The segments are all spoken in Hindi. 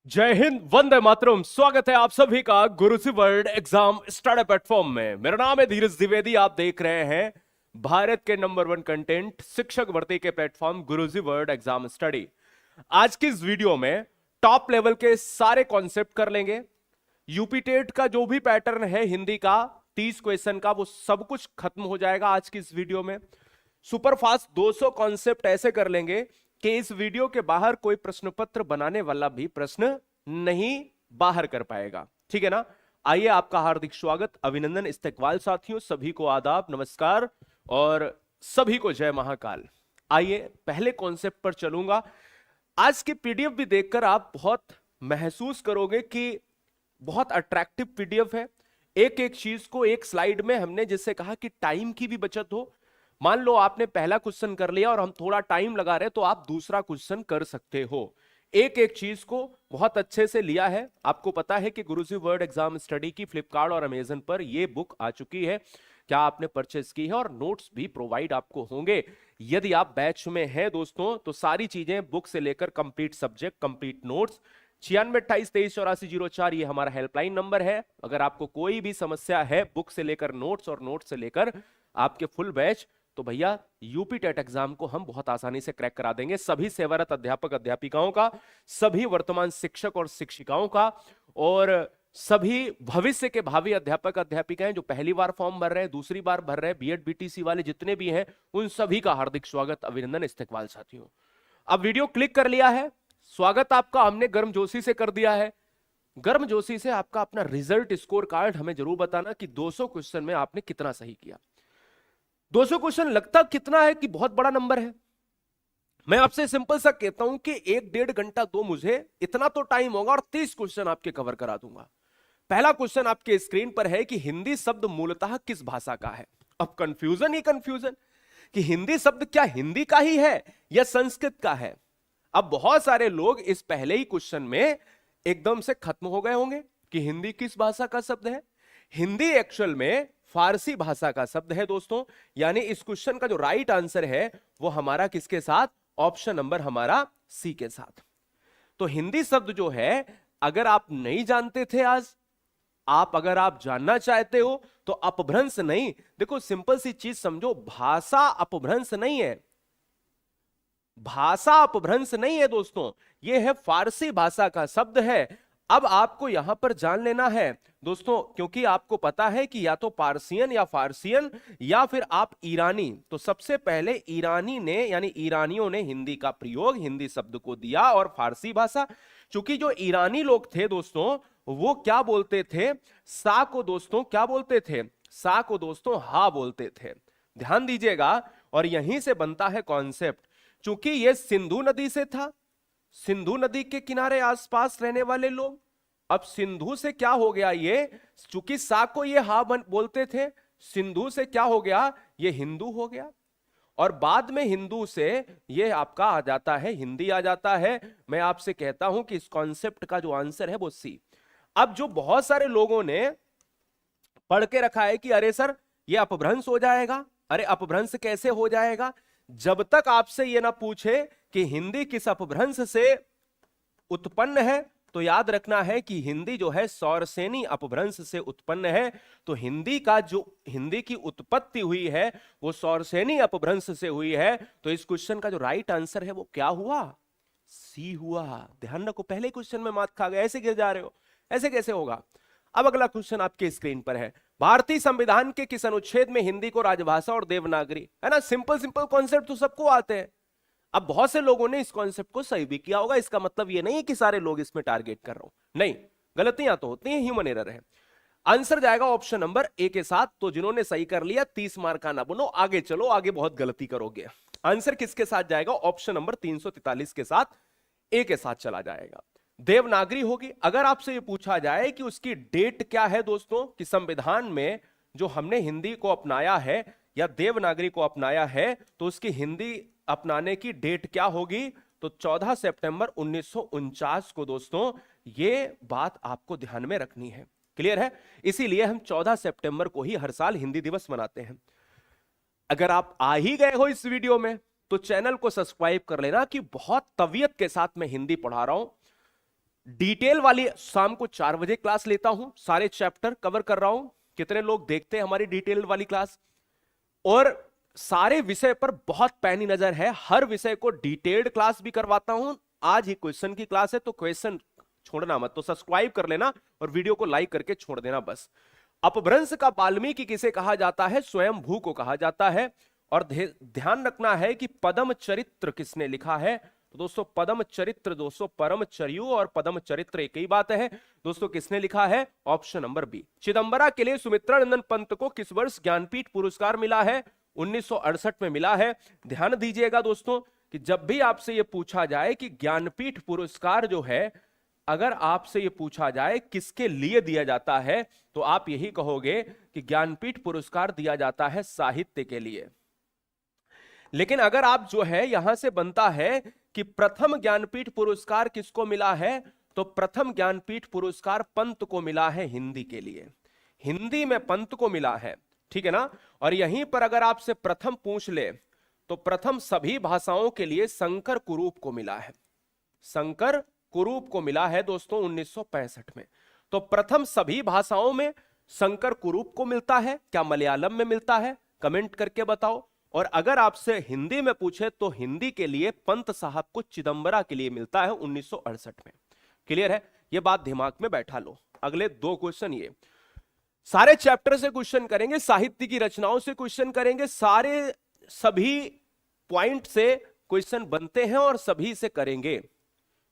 जय हिंद, वंदे मातरम। स्वागत है आप सभी का गुरुजी वर्ल्ड एग्जाम स्टडी प्लेटफॉर्म में। मेरा नाम है धीरज द्विवेदी। आप देख रहे हैं भारत के नंबर 1 कंटेंट शिक्षक भर्ती के प्लेटफॉर्म गुरुजी वर्ल्ड एग्जाम स्टडी। आज की इस वीडियो में टॉप लेवल के सारे कॉन्सेप्ट कर लेंगे। यूपी टेट का जो भी पैटर्न है हिंदी का 30 क्वेश्चन का, वो सब कुछ खत्म हो जाएगा आज की इस वीडियो में। सुपरफास्ट 200 कॉन्सेप्ट ऐसे कर लेंगे कि इस वीडियो के बाहर कोई प्रश्न पत्र बनाने वाला भी प्रश्न नहीं बाहर कर पाएगा। ठीक है ना? आइए, आपका हार्दिक स्वागत, अभिनंदन, इस्तकबाल साथियों, सभी को आदाब, नमस्कार और सभी को जय महाकाल। आइए पहले कॉन्सेप्ट पर चलूंगा। आज की पीडीएफ भी देखकर आप बहुत महसूस करोगे कि बहुत अट्रैक्टिव पीडीएफ है। एक एक चीज को एक स्लाइड में हमने जिससे कहा कि टाइम की भी बचत हो। मान लो आपने पहला क्वेश्चन कर लिया और हम थोड़ा टाइम लगा रहे, तो आप दूसरा क्वेश्चन कर सकते हो। एक एक चीज को बहुत अच्छे से लिया है। आपको पता है कि गुरुजी वर्ल्ड एग्जाम स्टडी की फ्लिपकार्ट और अमेजन पर यह बुक आ चुकी है। क्या आपने परचेस की है? और नोट्स भी प्रोवाइड आपको होंगे। यदि आप बैच में हैं दोस्तों, तो सारी चीजें बुक से लेकर कंप्लीट सब्जेक्ट, कंप्लीट नोट्स। 9628238404 ये हमारा हेल्पलाइन नंबर है। अगर आपको कोई भी समस्या है बुक से लेकर नोट्स और नोट्स से लेकर आपके फुल बैच, तो भैया यूपी टेट एग्जाम को हम बहुत आसानी से क्रैक करा देंगे। सभी सेवारत अध्यापक अध्यापिकाओं का, सभी वर्तमान शिक्षक और शिक्षिकाओं का, और सभी भविष्य के भावी अध्यापक अध्यापिकाएं जो पहली बार फॉर्म भर रहे हैं, दूसरी बार भर रहे हैं, बीएड बीटीसी वाले जितने भी हैं, उन सभी का हार्दिक स्वागत, अभिनंदन, इस्तकबाल साथियों। अब वीडियो क्लिक कर लिया है, स्वागत आपका हमने गर्मजोशी से कर दिया है। गर्मजोशी से आपका अपना रिजल्ट स्कोर कार्ड हमें जरूर बताना कि 200 क्वेश्चन में आपने कितना सही किया। 200 क्वेश्चन लगता कितना है कि बहुत बड़ा नंबर है। मैं आपसे सिंपल सा कहता हूं कि 1-1.5 घंटा दो मुझे, इतना तो टाइम होगा और 30 क्वेश्चन आपके कवर करा दूंगा। पहला क्वेश्चन आपके स्क्रीन पर है कि हिंदी शब्द मूलतः किस भाषा का है। अब कंफ्यूजन ही कंफ्यूजन कि हिंदी शब्द क्या हिंदी का ही है या संस्कृत का है। अब बहुत सारे लोग इस पहले ही क्वेश्चन में एकदम से खत्म हो गए होंगे कि हिंदी किस भाषा का शब्द है। हिंदी एक्चुअल में फारसी भाषा का शब्द है दोस्तों। यानी इस क्वेश्चन का जो राइट आंसर है वो हमारा किसके साथ? ऑप्शन नंबर हमारा सी के साथ। तो हिंदी शब्द जो है, अगर आप नहीं जानते थे आज, अगर आप जानना चाहते हो तो अपभ्रंश नहीं। देखो सिंपल सी चीज समझो, भाषा अपभ्रंश नहीं है। भाषा अपभ्रंश नहीं है दोस्तों, यह है फारसी भाषा का शब्द है। अब आपको यहां पर जान लेना है दोस्तों, क्योंकि आपको पता है कि या तो पारसियन या फारसियन या फिर आप ईरानी। तो सबसे पहले ईरानी ने यानी ईरानियों ने हिंदी का प्रयोग, हिंदी शब्द को दिया, और फारसी भाषा, चूंकि जो ईरानी लोग थे दोस्तों वो क्या बोलते थे? सा को दोस्तों क्या बोलते थे? सा को दोस्तों हा बोलते थे। ध्यान दीजिएगा। और यहीं से बनता है कॉन्सेप्ट, चूंकि ये सिंधु नदी से था, सिंधु नदी के किनारे आसपास रहने वाले लोग, अब सिंधु से क्या हो गया, ये चूंकि सा को ये हा बोलते थे, सिंधु से क्या हो गया, ये हिंदू हो गया। और बाद में हिंदू से ये आपका आ जाता है, हिंदी आ जाता है। मैं आपसे कहता हूं कि इस कॉन्सेप्ट का जो आंसर है वो सी। अब जो बहुत सारे लोगों ने पढ़ के रखा है कि अरे सर ये अपभ्रंश हो जाएगा, अरे अपभ्रंश कैसे हो जाएगा, जब तक आपसे ये ना पूछे कि हिंदी किस अपभ्रंश से उत्पन्न है, तो याद रखना है कि हिंदी जो है सौरसेनी अपभ्रंश से उत्पन्न है। तो हिंदी का जो हिंदी की उत्पत्ति हुई है वो सौरसेनी अपभ्रंश से हुई है। तो इस क्वेश्चन का जो राइट आंसर है वो क्या हुआ? सी हुआ। ध्यान रखो, पहले क्वेश्चन में मात खा गए, ऐसे गिर जा रहे हो, ऐसे कैसे होगा। अब अगला क्वेश्चन आपके स्क्रीन पर है, भारतीय संविधान के किस अनुच्छेद में हिंदी को राजभाषा और देवनागरी, है ना? सिंपल सिंपल कॉन्सेप्ट तो सबको आते हैं। अब बहुत से लोगों ने इस कॉन्सेप्ट को सही भी किया होगा, इसका मतलब ये नहीं कि सारे लोग इसमें टारगेट कर रहा हूं, नहीं, गलतियां तो होती हैं, ह्यूमन एरर है। आंसर जाएगा ऑप्शन नंबर ए के साथ। तो जिन्होंने सही कर लिया 30 मार्क का ना बनो, आगे चलो, आगे बहुत गलती करोगे। आंसर किसके साथ जाएगा? ऑप्शन नंबर 343 के साथ, ए के साथ चला जाएगा। देवनागरी होगी। अगर आपसे ये पूछा जाए कि उसकी डेट क्या है दोस्तों, कि संविधान में जो हमने हिंदी को अपनाया है या देवनागरी को अपनाया है, तो उसकी हिंदी अपनाने की डेट क्या होगी? तो 14 सितंबर 1949 को दोस्तों, ये बात आपको ध्यान में रखनी है। क्लियर है? इसीलिए हम 14 सितंबर को ही हर साल हिंदी दिवस मनाते हैं। अगर आप आ ही गए हो इस वीडियो में तो चैनल को सब्सक्राइब कर लेना कि बहुत तवीयत के साथ मैं हिंदी पढ़ा रहा हूं। डिटेल वाली शाम को 4 बजे क्लास लेता हूं, सारे चैप्टर कवर कर रहा हूं। कितने लोग देखते हैं हमारी डिटेल वाली क्लास? और सारे विषय पर बहुत पैनी नजर है, हर विषय को डिटेल्ड क्लास भी करवाता हूं। आज ही क्वेश्चन की क्लास है, तो क्वेश्चन छोड़ना मत, तो सब्सक्राइब कर लेना और वीडियो को लाइक करके छोड़ देना बस। अपभ्रंश का वाल्मीकि किसे कहा जाता है? स्वयं भू को कहा जाता है। और ध्यान रखना है कि पदम चरित्र किसने लिखा है? तो दोस्तों पदम चरित्र, दोस्तों परमचर्यु और पदम चरित्र एक ही बात है। दोस्तों किसने लिखा है? Option number B. चिदंबरा के लिए सुमित्रानंदन पंत को किस वर्ष ज्ञानपीठ पुरस्कार मिला है? 1968 में मिला है। ध्यान दीजिएगा दोस्तों कि जब भी आपसे यह पूछा जाए कि ज्ञानपीठ पुरस्कार जो है, अगर आपसे यह पूछा जाए किसके लिए दिया जाता है, तो आप यही कहोगे कि ज्ञानपीठ पुरस्कार दिया जाता है साहित्य के लिए। लेकिन अगर आप जो है यहां से बनता है कि प्रथम ज्ञानपीठ पुरस्कार किसको मिला है, तो प्रथम ज्ञानपीठ पुरस्कार पंत को मिला है हिंदी के लिए। हिंदी में पंत को मिला है, ठीक है ना। और यहीं पर अगर आपसे प्रथम पूछ ले तो प्रथम सभी भाषाओं के लिए शंकर कुरूप को मिला है। शंकर कुरूप को मिला है दोस्तों 1965 में। तो प्रथम सभी भाषाओं में शंकर कुरूप को मिलता है। क्या मलयालम में मिलता है? कमेंट करके बताओ। और अगर आपसे हिंदी में पूछे तो हिंदी के लिए पंत साहब को चिदंबरा के लिए मिलता है 1968 में। क्लियर है? यह बात दिमाग में बैठा लो। अगले 2 क्वेश्चन, ये सारे चैप्टर से क्वेश्चन करेंगे, साहित्य की रचनाओं से क्वेश्चन करेंगे, सारे सभी पॉइंट से क्वेश्चन बनते हैं और सभी से करेंगे।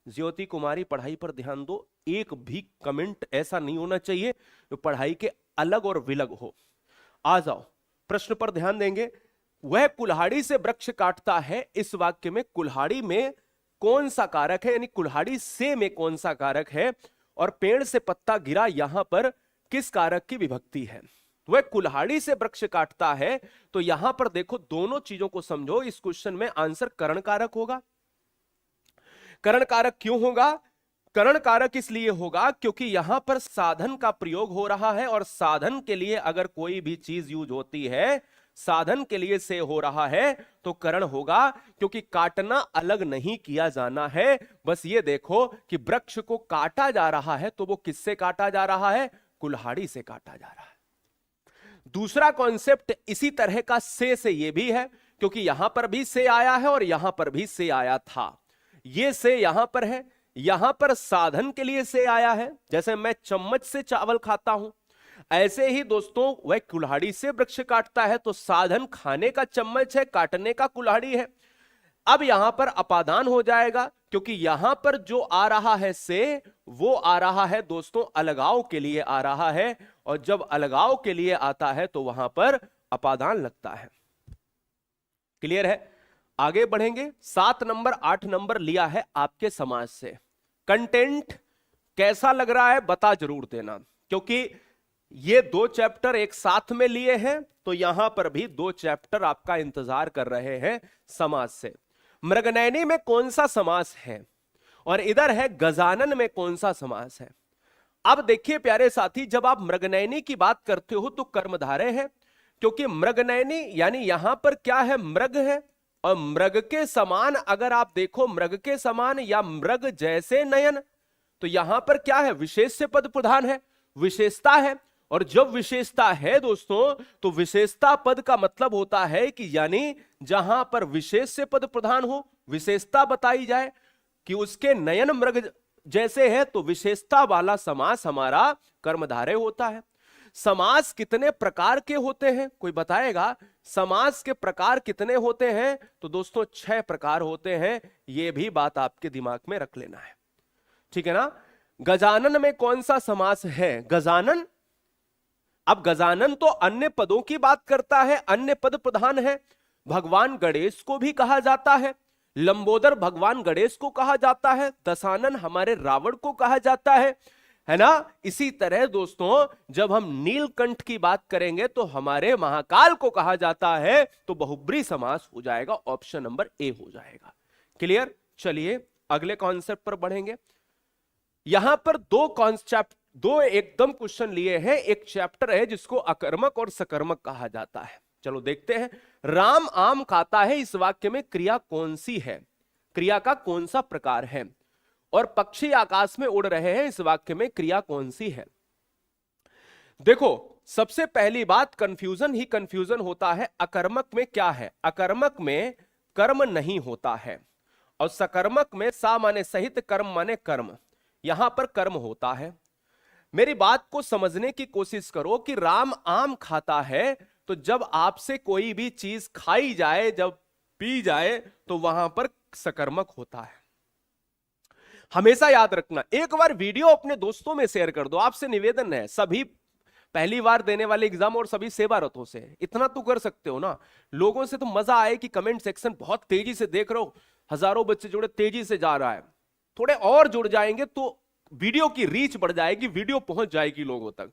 ज्योति कुमारी पढ़ाई पर ध्यान दो, एक भी कमेंट ऐसा नहीं होना चाहिए जो पढ़ाई के अलग और विलग हो। आ जाओ, प्रश्न पर ध्यान देंगे। वह कुल्हाड़ी से वृक्ष काटता है, इस वाक्य में कुल्हाड़ी में कौन सा कारक है, यानी कुल्हाड़ी से में कौन सा कारक है, और पेड़ से पत्ता गिरा यहां पर किस कारक की विभक्ति है? वह कुल्हाड़ी से वृक्ष काटता है, तो यहां पर देखो दोनों चीजों को समझो। इस क्वेश्चन में आंसर करण कारक होगा। करण कारक क्यों होगा? करण कारक इसलिए होगा क्योंकि यहां पर साधन का प्रयोग हो रहा है, और साधन के लिए अगर कोई भी चीज यूज होती है, साधन के लिए से हो रहा है, तो करण होगा। क्योंकि काटना अलग नहीं किया जाना है। बस ये देखो कि वृक्ष को काटा जा रहा है, तो वो किससे काटा जा रहा है? कुल्हाड़ी से काटा जा रहा है। दूसरा कॉन्सेप्ट इसी तरह का से ये भी है, क्योंकि यहां पर भी से आया है और यहां पर भी से आया था। ये से यहां पर है, यहां पर साधन के लिए से आया है। जैसे मैं चम्मच से चावल खाता हूं, ऐसे ही दोस्तों वह कुल्हाड़ी से वृक्ष काटता है, तो साधन खाने का चम्मच है, काटने का कुल्हाड़ी है। अब यहां पर अपादान हो जाएगा, क्योंकि यहां पर जो आ रहा है से, वो आ रहा है दोस्तों अलगाव के लिए आ रहा है, और जब अलगाव के लिए आता है तो वहां पर अपादान लगता है। क्लियर है? आगे बढ़ेंगे। 7 नंबर 8 नंबर लिया है आपके समाज से। कंटेंट कैसा लग रहा है बता जरूर देना, क्योंकि ये 2 चैप्टर एक साथ में लिए हैं, तो यहां पर भी 2 चैप्टर आपका इंतजार कर रहे हैं समाज से। मृगनयनी में कौन सा समास है, और इधर है गजानन में कौन सा समास है। अब देखिए प्यारे साथी, जब आप मृगनयनी की बात करते हो तो कर्मधारय है, क्योंकि मृगनयनी यानी यहां पर क्या है? मृग है। और मृग के समान अगर आप देखो, मृग के समान या मृग जैसे नयन, तो यहां पर क्या है? विशेष से पद प्रधान है, विशेषता है। और जब विशेषता है दोस्तों, तो विशेषता पद का मतलब होता है कि यानी जहां पर विशेष से पद प्रधान हो, विशेषता बताई जाए कि उसके नयन मृग जैसे है, तो विशेषता वाला समास हमारा कर्मधारय होता है। समास कितने प्रकार के होते हैं, कोई बताएगा? समास के प्रकार कितने होते हैं? तो दोस्तों 6 प्रकार होते हैं। यह भी बात आपके दिमाग में रख लेना है, ठीक है ना। गजानन में कौन सा समास है? गजानन। अब गजानन तो अन्य पदों की बात करता है, अन्य पद प्रधान है। भगवान गणेश को भी कहा जाता है, लंबोदर भगवान गणेश को कहा जाता है, दशानन हमारे रावण को कहा जाता है ना। इसी तरह दोस्तों जब हम नीलकंठ की बात करेंगे तो हमारे महाकाल को कहा जाता है, तो बहुब्री समास हो जाएगा, ऑप्शन नंबर ए हो जाएगा। क्लियर? चलिए अगले कॉन्सेप्ट पर बढ़ेंगे। यहां पर 2 एकदम क्वेश्चन लिए हैं। एक चैप्टर है जिसको अकर्मक और सकर्मक कहा जाता है। चलो देखते हैं। राम आम खाता है, इस वाक्य में क्रिया कौन सी है? क्रिया का कौन सा प्रकार है? और पक्षी आकाश में उड़ रहे हैं, इस वाक्य में क्रिया कौन सी है? देखो, सबसे पहली बात, कंफ्यूजन ही कंफ्यूजन होता है। अकर्मक में क्या है? अकर्मक में कर्म नहीं होता है, और सकर्मक में सा माने सहित, कर्म माने कर्म, यहां पर कर्म होता है। मेरी बात को समझने की कोशिश करो कि राम आम खाता है, तो जब आपसे कोई भी चीज खाई जाए, जब पी जाए, तो वहां पर सकर्मक होता है। हमेशा याद रखना। एक बार वीडियो अपने दोस्तों में शेयर कर दो, आपसे निवेदन है, सभी पहली बार देने वाले एग्जाम और सभी सेवारतों से इतना तो कर सकते हो ना, लोगों से तो मजा आए कि कमेंट सेक्शन बहुत तेजी से देख रहे हो, हजारों बच्चे जुड़े, तेजी से जा रहा है। थोड़े और जुड़ जाएंगे तो वीडियो की रीच बढ़ जाएगी, वीडियो पहुंच जाएगी लोगों तक।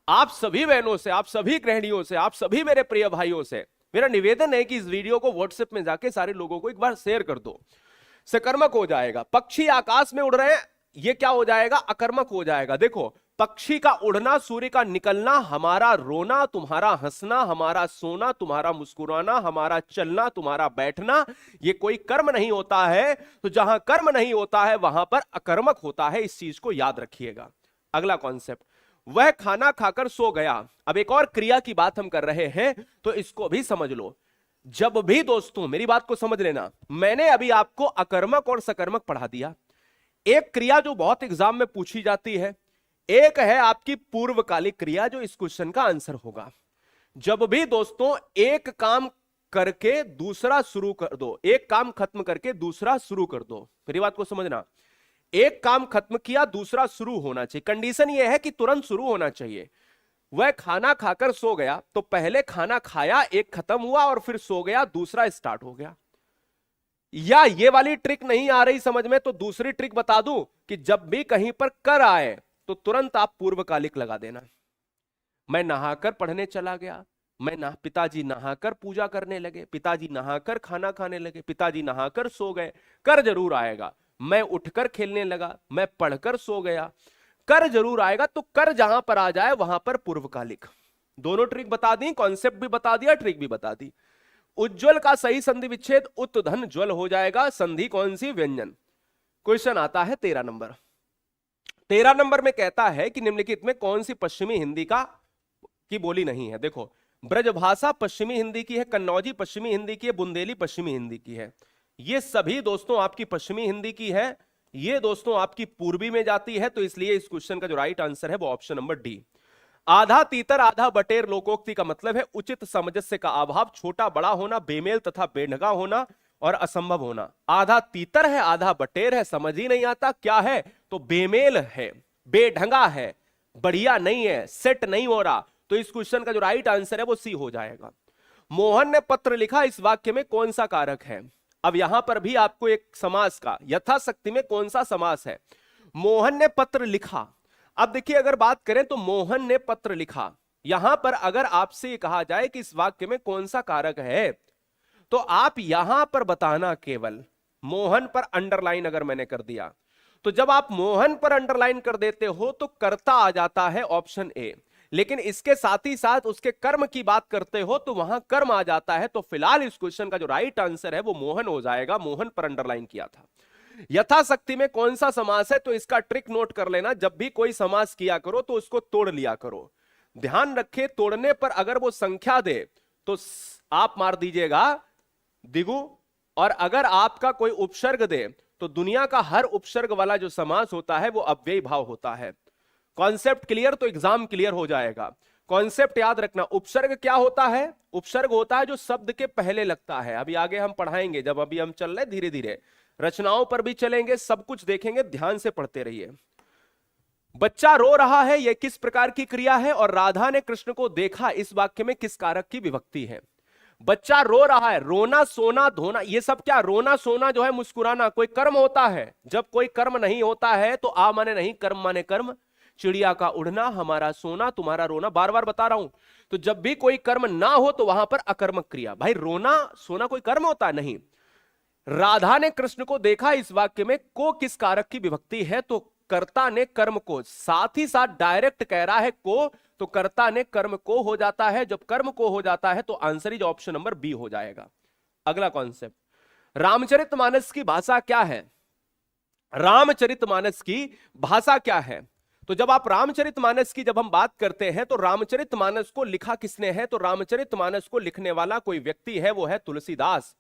आप सभी बहनों से, आप सभी गृहिणियों से, आप सभी मेरे प्रिय भाइयों से मेरा निवेदन है कि इस वीडियो को व्हाट्सएप में जाके सारे लोगों को एक बार शेयर कर दो। सकर्मक हो जाएगा। पक्षी आकाश में उड़ रहे हैं, ये क्या हो जाएगा? अकर्मक हो जाएगा। देखो, पक्षी का उड़ना, सूर्य का निकलना, हमारा रोना, तुम्हारा हंसना, हमारा सोना, तुम्हारा मुस्कुराना, हमारा चलना, तुम्हारा बैठना, ये कोई कर्म नहीं होता है। तो जहां कर्म नहीं होता है वहां पर अकर्मक होता है, इस चीज को याद रखिएगा। अगला कॉन्सेप्ट, वह खाना खाकर सो गया। अब एक और क्रिया की बात हम कर रहे हैं, तो इसको भी समझ लो। जब भी दोस्तों, मेरी बात को समझ लेना, मैंने अभी आपको अकर्मक और सकर्मक पढ़ा दिया। एक क्रिया जो बहुत एग्जाम में पूछी जाती है, एक है आपकी पूर्वकालिक क्रिया, जो इस क्वेश्चन का आंसर होगा। जब भी दोस्तों एक काम करके दूसरा शुरू कर दो, एक काम खत्म करके दूसरा शुरू कर दो, मेरी बात को समझना। एक काम खत्म किया, दूसरा शुरू होना चाहिए। कंडीशन यह है कि तुरंत शुरू होना चाहिए। वह खाना खाकर सो गया, तो पहले खाना खाया, एक खत्म हुआ, और फिर सो गया, दूसरा स्टार्ट हो गया। या ये वाली ट्रिक नहीं आ रही समझ में, तो दूसरी ट्रिक बता दूं कि जब भी कहीं पर कर आए तो तुरंत आप पूर्वकालिक लगा देना। मैं नहाकर पढ़ने चला गया, पिताजी नहाकर पूजा करने लगे, पिताजी नहाकर खाना खाने लगे, पिताजी नहाकर सो गए, कर जरूर आएगा। मैं उठकर खेलने लगा, मैं पढ़कर सो गया, कर जरूर आएगा। तो कर जहां पर आ जाए वहां पर पूर्वकालिक। दोनों ट्रिक बता दी, कॉन्सेप्ट भी बता दिया, ट्रिक भी बता दी। उज्ज्वल का सही संधि विच्छेद उत धन ज्वल हो जाएगा। संधि कौन सी? व्यंजन। क्वेश्चन आता है 13 नंबर। 13 नंबर में कहता है कि निम्नलिखित में कौन सी पश्चिमी हिंदी की बोली नहीं है? देखो, ब्रजभाषा पश्चिमी हिंदी की है, कन्नौजी पश्चिमी हिंदी की है, बुंदेली पश्चिमी हिंदी की है। ये सभी दोस्तों आपकी पश्चिमी हिंदी की है, ये दोस्तों आपकी पूर्वी में जाती है। तो इसलिए इस क्वेश्चन का जो राइट आंसर है वो ऑप्शन नंबर डी। आधा तीतर आधा बटेर लोकोक्ति का मतलब है उचित सामंजस्य का अभाव, छोटा बड़ा होना, बेमेल तथा बेढंगा होना और असंभव होना। आधा तीतर है, आधा बटेर है, समझ ही नहीं आता क्या है, तो बेमेल है, बेढंगा है, बढ़िया नहीं है, सेट नहीं हो रहा। तो इस क्वेश्चन का जो राइट आंसर है वो सी हो जाएगा। मोहन ने पत्र लिखा, इस वाक्य में कौन सा कारक है? अब यहां पर भी आपको एक समास का, यथाशक्ति में कौन सा समास है? मोहन ने पत्र लिखा। अब देखिए, अगर बात करें तो मोहन ने पत्र लिखा, यहां पर अगर आपसे कहा जाए कि इस वाक्य में कौन सा कारक है, तो आप यहां पर बताना, केवल मोहन पर अंडरलाइन अगर मैंने कर दिया, तो जब आप मोहन पर अंडरलाइन कर देते हो तो कर्ता आ जाता है ऑप्शन ए। लेकिन इसके साथ ही साथ उसके कर्म की बात करते हो तो वहां कर्म आ जाता है। तो फिलहाल इस क्वेश्चन का जो राइट आंसर है वो मोहन हो जाएगा। मोहन पर अंडरलाइन किया था। यथाशक्ति में कौन सा समास है, तो इसका ट्रिक नोट कर लेना। जब भी कोई समास किया करो तो उसको तोड़ लिया करो। ध्यान रखे, तोड़ने पर अगर वो संख्या दे तो आप मार दीजिएगा दिगु, और अगर आपका कोई उपसर्ग दे तो दुनिया का हर उपसर्ग वाला जो समास होता है वो अव्ययी भाव होता है। Concept clear? तो एग्जाम क्लियर हो जाएगा। कॉन्सेप्ट याद रखना। उपसर्ग क्या होता है? उपसर्ग होता है जो शब्द के पहले लगता है। अभी आगे हम पढ़ाएंगे, जब अभी हम चल रहे धीरे धीरे, रचनाओं पर भी चलेंगे, सब कुछ देखेंगे, ध्यान से पढ़ते रहिए। बच्चा रो रहा है, यह किस प्रकार की क्रिया है? और राधा ने कृष्ण को देखा, इस वाक्य में किस कारक की विभक्ति है? बच्चा रो रहा है, रोना, सोना, धोना, ये सब क्या? रोना सोना जो है, मुस्कुराना, कोई कर्म होता है? जब कोई कर्म नहीं होता है तो आ माने नहीं, कर्म माने कर्म। चिड़िया का उड़ना, हमारा सोना, तुम्हारा रोना, बार बार बता रहा हूं। तो जब भी कोई कर्म ना हो तो वहां पर अकर्मक क्रिया। भाई रोना सोना कोई कर्म होता है? नहीं। राधा ने कृष्ण को देखा, इस वाक्य में को किस कारक की विभक्ति है? तो कर्ता ने कर्म को, साथ ही साथ डायरेक्ट कह रहा है को, तो कर्ता ने कर्म को हो जाता है। जब कर्म को हो जाता है तो answer is option number B हो जाएगा। अगला कॉन्सेप्ट, रामचरितमानस की भाषा क्या है? रामचरितमानस की भाषा क्या है? तो जब आप रामचरितमानस की जब हम बात करते हैं तो रामचरितमानस को लिखा किसने है? तो रामचरितमानस को लिखने वाला कोई व्यक्ति है, वो है तुलसीदास।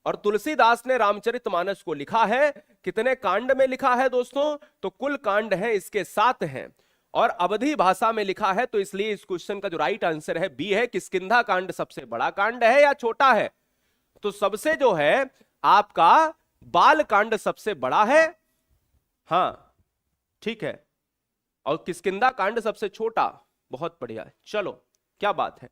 और तुलसीदास ने रामचरितमानस को लिखा है। कितने कांड में लिखा है दोस्तों? तो कुल कांड है इसके 7 हैं और अवधी भाषा में लिखा है। तो इसलिए इस क्वेश्चन का जो राइट आंसर है बी है। किष्किंधा कांड सबसे बड़ा कांड है या छोटा है? तो सबसे जो है आपका बाल कांड सबसे बड़ा है। हां ठीक है, और किष्किंधा कांड सबसे छोटा। बहुत बढ़िया है, चलो क्या बात है।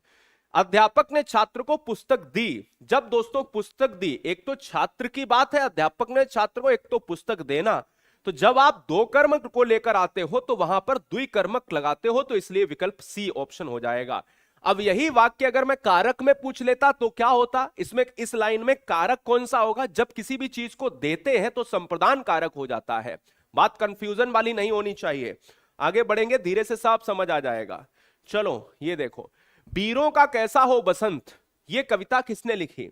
अध्यापक ने छात्र को पुस्तक दी। जब दोस्तों पुस्तक दी, एक तो छात्र की बात है, अध्यापक ने छात्र को एक तो पुस्तक देना। तो जब आप दो कर्मक को लेकर आते हो तो वहां पर द्विकर्मक लगाते हो, तो इसलिए विकल्प सी ऑप्शन हो जाएगा। अब यही वाक्य अगर मैं कारक में पूछ लेता तो क्या होता? इसमें इस लाइन में कारक कौन सा होगा? जब किसी भी चीज को देते हैं तो संप्रदान कारक हो जाता है। बात कंफ्यूजन वाली नहीं होनी चाहिए। आगे बढ़ेंगे, धीरे से सब समझ आ जाएगा। चलो ये देखो, वीरों का कैसा हो बसंत, ये कविता किसने लिखी?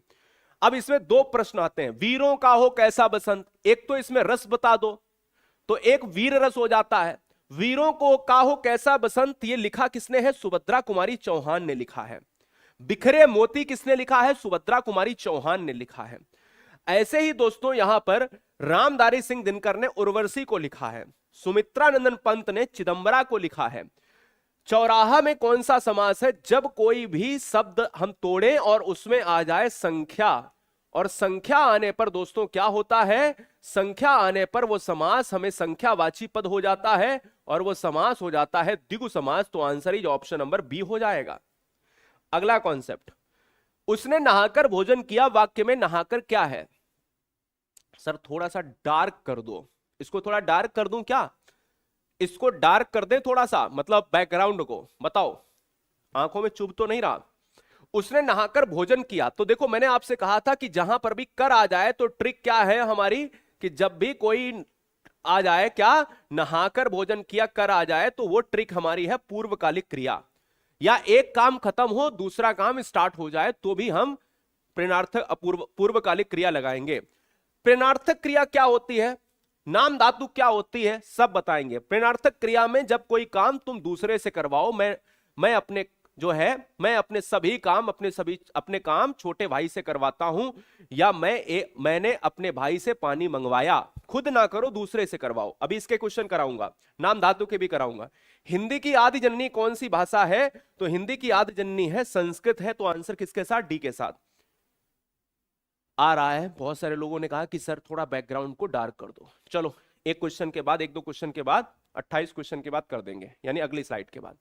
अब इसमें दो प्रश्न आते हैं। वीरों का हो कैसा बसंत, एक तो इसमें रस बता दो, तो एक वीर रस हो जाता है। वीरों को का हो कैसा बसंत, ये लिखा किसने है? सुभद्रा कुमारी चौहान ने लिखा है। बिखरे मोती किसने लिखा है? सुभद्रा कुमारी चौहान ने लिखा है। ऐसे ही दोस्तों यहां पर रामधारी सिंह दिनकर ने उर्वशी को लिखा है। सुमित्रानंदन पंत ने चिदंबरा को लिखा है। चौराहा में कौन सा समास है? जब कोई भी शब्द हम तोड़ें और उसमें आ जाए संख्या, और संख्या आने पर दोस्तों क्या होता है? संख्या आने पर वो समास हमें संख्यावाची पद हो जाता है और वो समास हो जाता है द्विगु समास। तो answer is option number B हो जाएगा। अगला कॉन्सेप्ट, उसने नहाकर भोजन किया। वाक्य में नहाकर क्या है? सर थोड़ा सा डार्क कर दो इसको, थोड़ा डार्क कर दूं क्या? इसको डार्क कर दे थोड़ा सा, मतलब बैकग्राउंड को बताओ, आंखों में चुभ तो नहीं रहा। उसने नहाकर भोजन किया, तो देखो मैंने आपसे कहा था कि जहां पर भी कर आ जाए तो ट्रिक क्या है हमारी, कि जब भी कोई आ जाए क्या, नहाकर भोजन किया कर आ जाए, तो वो ट्रिक हमारी है पूर्वकालिक क्रिया। या एक काम खत्म हो दूसरा काम स्टार्ट हो जाए तो भी हम प्रेरणार्थक पूर्वकालिक क्रिया लगाएंगे। प्रेरणार्थक क्रिया क्या होती है, नाम धातु क्या होती है, सब बताएंगे। प्रेरणार्थक क्रिया में जब कोई काम तुम दूसरे से करवाओ, मैं अपने जो है मैं अपने सभी काम छोटे भाई से करवाता हूं, या मैंने अपने भाई से पानी मंगवाया। खुद ना करो, दूसरे से करवाओ। अभी इसके क्वेश्चन कराऊंगा, नाम धातु के भी कराऊंगा। हिंदी की आदि जननी कौन सी भाषा है? तो हिंदी की आदि जननी है संस्कृत है। तो आंसर किसके साथ? डी के साथ आ रहा है। बहुत सारे लोगों ने कहा कि सर थोड़ा बैकग्राउंड को डार्क कर दो। चलो एक क्वेश्चन के बाद, एक दो क्वेश्चन के बाद 28 क्वेश्चन के बाद कर देंगे, यानी अगली स्लाइड के बाद।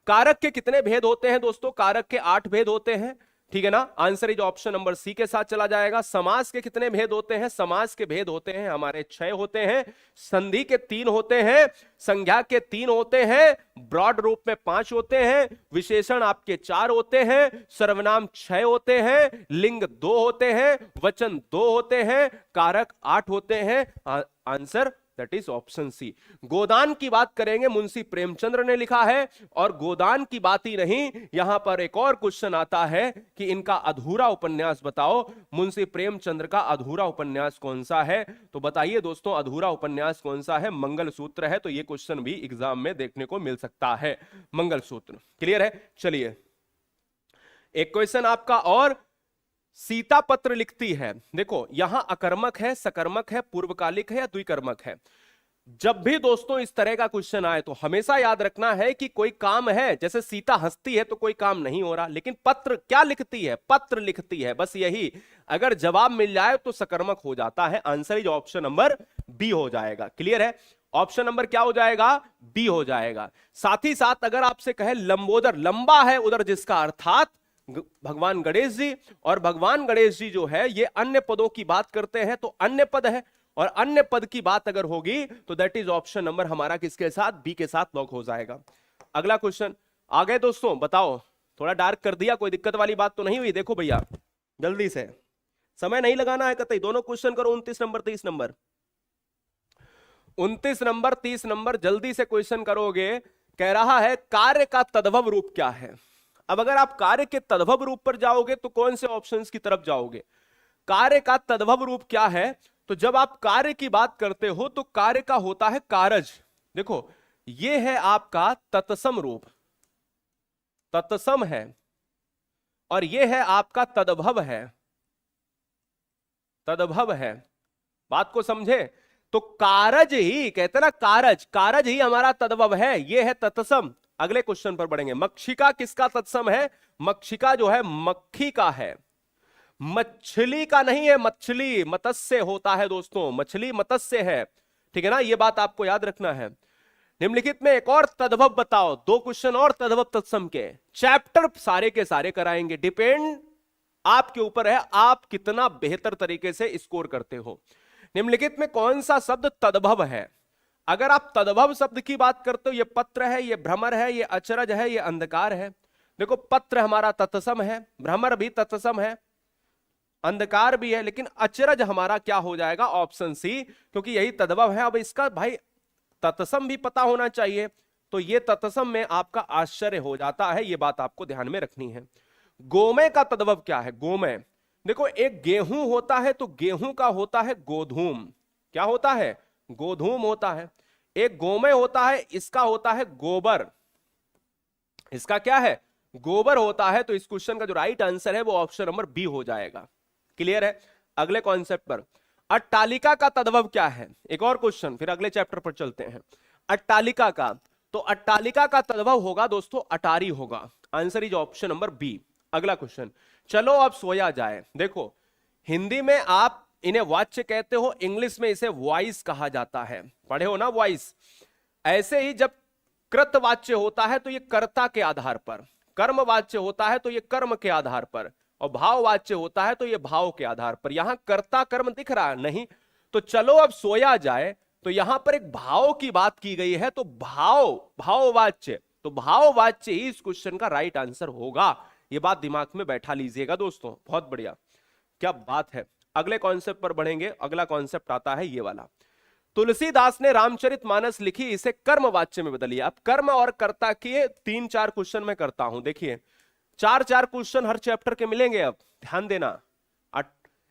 कारक के कितने भेद होते हैं दोस्तों? कारक के 8 भेद होते हैं, ठीक है ना। Answer is option number C के साथ चला जाएगा। समास के कितने भेद होते हैं? समास के भेद होते हैं हमारे 6 होते हैं। संधि के 3 होते हैं, संज्ञा के 3 होते हैं, ब्रॉड रूप में 5 होते हैं, विशेषण आपके 4 होते हैं, सर्वनाम 6 होते हैं, लिंग 2 होते हैं, वचन 2 होते हैं, कारक 8 होते हैं। Answer that is option C. Godaan की बात करेंगे, मुंशी प्रेमचंद्र ने लिखा है। और गोदान की बात ही नहीं, यहां पर एक और क्वेश्चन आता है कि इनका अधूरा उपन्यास बताओ। मुंशी प्रेमचंद्र का अधूरा उपन्यास कौन सा है? तो बताइए दोस्तों, अधूरा उपन्यास कौन सा है? मंगलसूत्र है। तो यह क्वेश्चन भी एग्जाम में देखने को मिल सकता है, मंगलसूत्र। क्लियर है? चलिए एक क्वेश्चन आपका और। सीता पत्र लिखती है, देखो यहां अकर्मक है, सकर्मक है, पूर्वकालिक है या द्विकर्मक है। जब भी दोस्तों इस तरह का क्वेश्चन आए तो हमेशा याद रखना है कि कोई काम है, जैसे सीता हंसती है तो कोई काम नहीं हो रहा, लेकिन पत्र क्या लिखती है? पत्र लिखती है, बस यही। अगर जवाब मिल जाए तो सकर्मक हो जाता है। Answer is option number B हो जाएगा। क्लियर है? ऑप्शन नंबर क्या हो जाएगा? बी हो जाएगा। साथ ही साथ अगर आपसे कहे लंबोदर, लंबा है उधर जिसका, अर्थात भगवान गणेश जी, और भगवान गणेश जी जो है ये अन्य पदों की बात करते हैं, तो अन्य पद है, और अन्य पद की बात अगर होगी तो दैट इज ऑप्शन नंबर हमारा किसके साथ? बी के साथ लॉक हो जाएगा। अगला क्वेश्चन आ गए दोस्तों, बताओ। थोड़ा डार्क कर दिया, कोई दिक्कत वाली बात तो नहीं हुई? देखो भैया जल्दी से, समय नहीं लगाना है कतई, दोनों क्वेश्चन करो। 29 नंबर 30 नंबर, 29 नंबर 30 नंबर, जल्दी से क्वेश्चन करोगे। कह रहा है कार्य का तद्भव रूप क्या है? अब अगर आप कार्य के तद्भव रूप पर जाओगे तो कौन से ऑप्शंस की तरफ जाओगे? कार्य का तद्भव रूप क्या है? तो जब आप कार्य की बात करते हो तो कार्य का होता है कारज। देखो ये है आपका तत्सम रूप, तत्सम है, और ये है आपका तद्भव है, तद्भव है। बात को समझे? तो कारज ही कहते ना, कारज, कारज ही हमारा तद्भव है, ये है तत्सम। अगले क्वेश्चन पर बढ़ेंगे। मक्षिका किसका तत्सम है? मक्षिका जो है मक्खी का है, मछली का नहीं है। मछली मत्स्य होता है दोस्तों, मछली मत्स्य है, ठीक है ना, ये बात आपको याद रखना है। निम्नलिखित में एक और तद्भव बताओ, 2 क्वेश्चन और तद्भव तत्सम के। चैप्टर सारे के सारे कराएंगे, डिपेंड आपके ऊपर है आप कितना बेहतर तरीके से स्कोर करते हो। निम्नलिखित में कौन सा शब्द तद्भव है? अगर आप तद्भव शब्द की बात करते हो, ये पत्र है, ये भ्रमर है, ये अचरज है, ये अंधकार है। देखो पत्र हमारा तत्सम है, भ्रमर भी तत्सम है, अंधकार भी है, लेकिन अचरज हमारा क्या हो जाएगा? ऑप्शन सी, क्योंकि यही तद्भव है। अब इसका भाई तत्सम भी पता होना चाहिए, तो ये तत्सम में आपका आश्चर्य हो जाता है, ये बात आपको ध्यान में रखनी है। गोमय का तद्भव क्या है? गोमय, देखो एक गेहूं होता है तो गेहूं का होता है गोधूम, क्या होता है? गोधूम होता है। एक गोमय होता है, इसका होता है गोबर, इसका क्या है? गोबर होता है। तो इस क्वेश्चन का जो राइट आंसर है वो ऑप्शन नंबर बी हो जाएगा। क्लियर है? अगले कॉन्सेप्ट पर, अट्टालिका का तद्भव क्या है? एक और क्वेश्चन, फिर अगले चैप्टर पर चलते हैं। अट्टालिका का, तो अट्टालिका का तद्भव होगा दोस्तों अटारी होगा। Answer is option number B. अगला क्वेश्चन, चलो अब सोया जाए। देखो हिंदी में आप इन्हें वाच्य कहते हो, इंग्लिश में इसे वॉइस कहा जाता है, पढ़े हो ना वॉइस। ऐसे ही जब कृतवाच्य होता है तो ये कर्ता के आधार पर, कर्मवाच्य होता है तो ये कर्म के आधार पर, और भाववाच्य होता है तो ये भाव के आधार पर। यहां कर्ता कर्म दिख रहा है नहीं, तो चलो अब सोया जाए, तो यहां पर एक भाव की बात की गई है, तो भाव, भाववाच्य, तो भाववाच्य ही इस क्वेश्चन का राइट आंसर होगा। ये बात दिमाग में बैठा लीजिएगा दोस्तों, बहुत बढ़िया, क्या बात है। अगले कॉन्सेप्ट पर बढ़ेंगे। अगला कॉन्सेप्ट आता है ये वाला, तुलसीदास ने रामचरितमानस लिखी, इसे कर्मवाच्य में बदलिए। अब कर्म और कर्ता के 3-4 क्वेश्चन मैं करता हूं, देखिए 4-4 क्वेश्चन हर चैप्टर के मिलेंगे। अब ध्यान देना,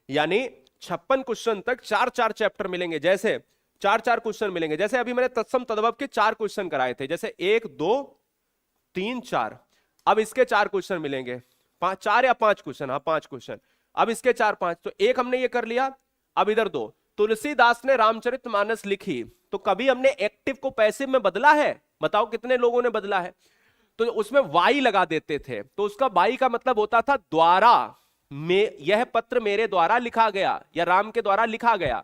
यानी 56 क्वेश्चन तक 4-4 चैप्टर मिलेंगे, जैसे 4-4 क्वेश्चन मिलेंगे। जैसे अभी मैंने तत्सम तद्भव के 4 क्वेश्चन कराए थे, जैसे 1 2 3 4, अब इसके 4 क्वेश्चन मिलेंगे, 4 या 5 क्वेश्चन, हाँ 5 क्वेश्चन, अब इसके 4-5, तो एक हमने ये कर लिया। अब इधर 2, तुलसीदास ने रामचरितमानस लिखी, तो कभी हमने एक्टिव को पैसिव में बदला है? बताओ कितने लोगों ने बदला है? तो उसमें वाई लगा देते थे, तो उसका वाई का मतलब होता था द्वारा, में यह पत्र मेरे द्वारा लिखा गया या राम के द्वारा लिखा गया।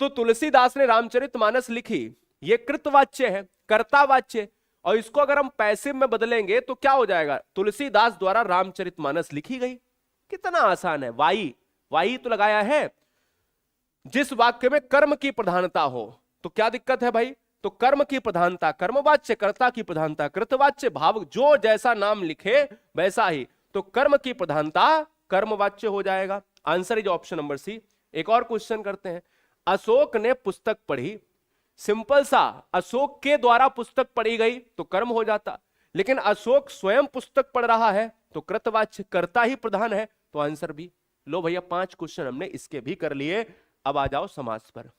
तो तुलसीदास ने रामचरितमानस लिखी, यह कृतवाच्य है, कर्तावाच्य, और इसको अगर हम पैसिव में बदलेंगे तो क्या हो जाएगा? तुलसीदास द्वारा रामचरितमानस लिखी गई। कितना आसान है, वाई, वाई तो लगाया है। जिस वाक्य में कर्म की प्रधानता हो, तो क्या दिक्कत है भाई? तो कर्म की प्रधानता कर्मवाच्य, कर्ता की प्रधानता कृतवाच्य, भाव जो जैसा नाम लिखे वैसा ही, तो कर्म की प्रधानता कर्मवाच्य हो जाएगा। Answer is option number C. एक और क्वेश्चन करते हैं, अशोक ने पुस्तक पढ़ी, सिंपल सा, अशोक के द्वारा पुस्तक पढ़ी गई तो कर्म हो जाता, लेकिन अशोक स्वयं पुस्तक पढ़ रहा है तो कृतवाच्य, कर्ता ही प्रधान है, तो आंसर भी। लो भैया 5 क्वेश्चन हमने इसके भी कर लिए। अब आ जाओ समास पर।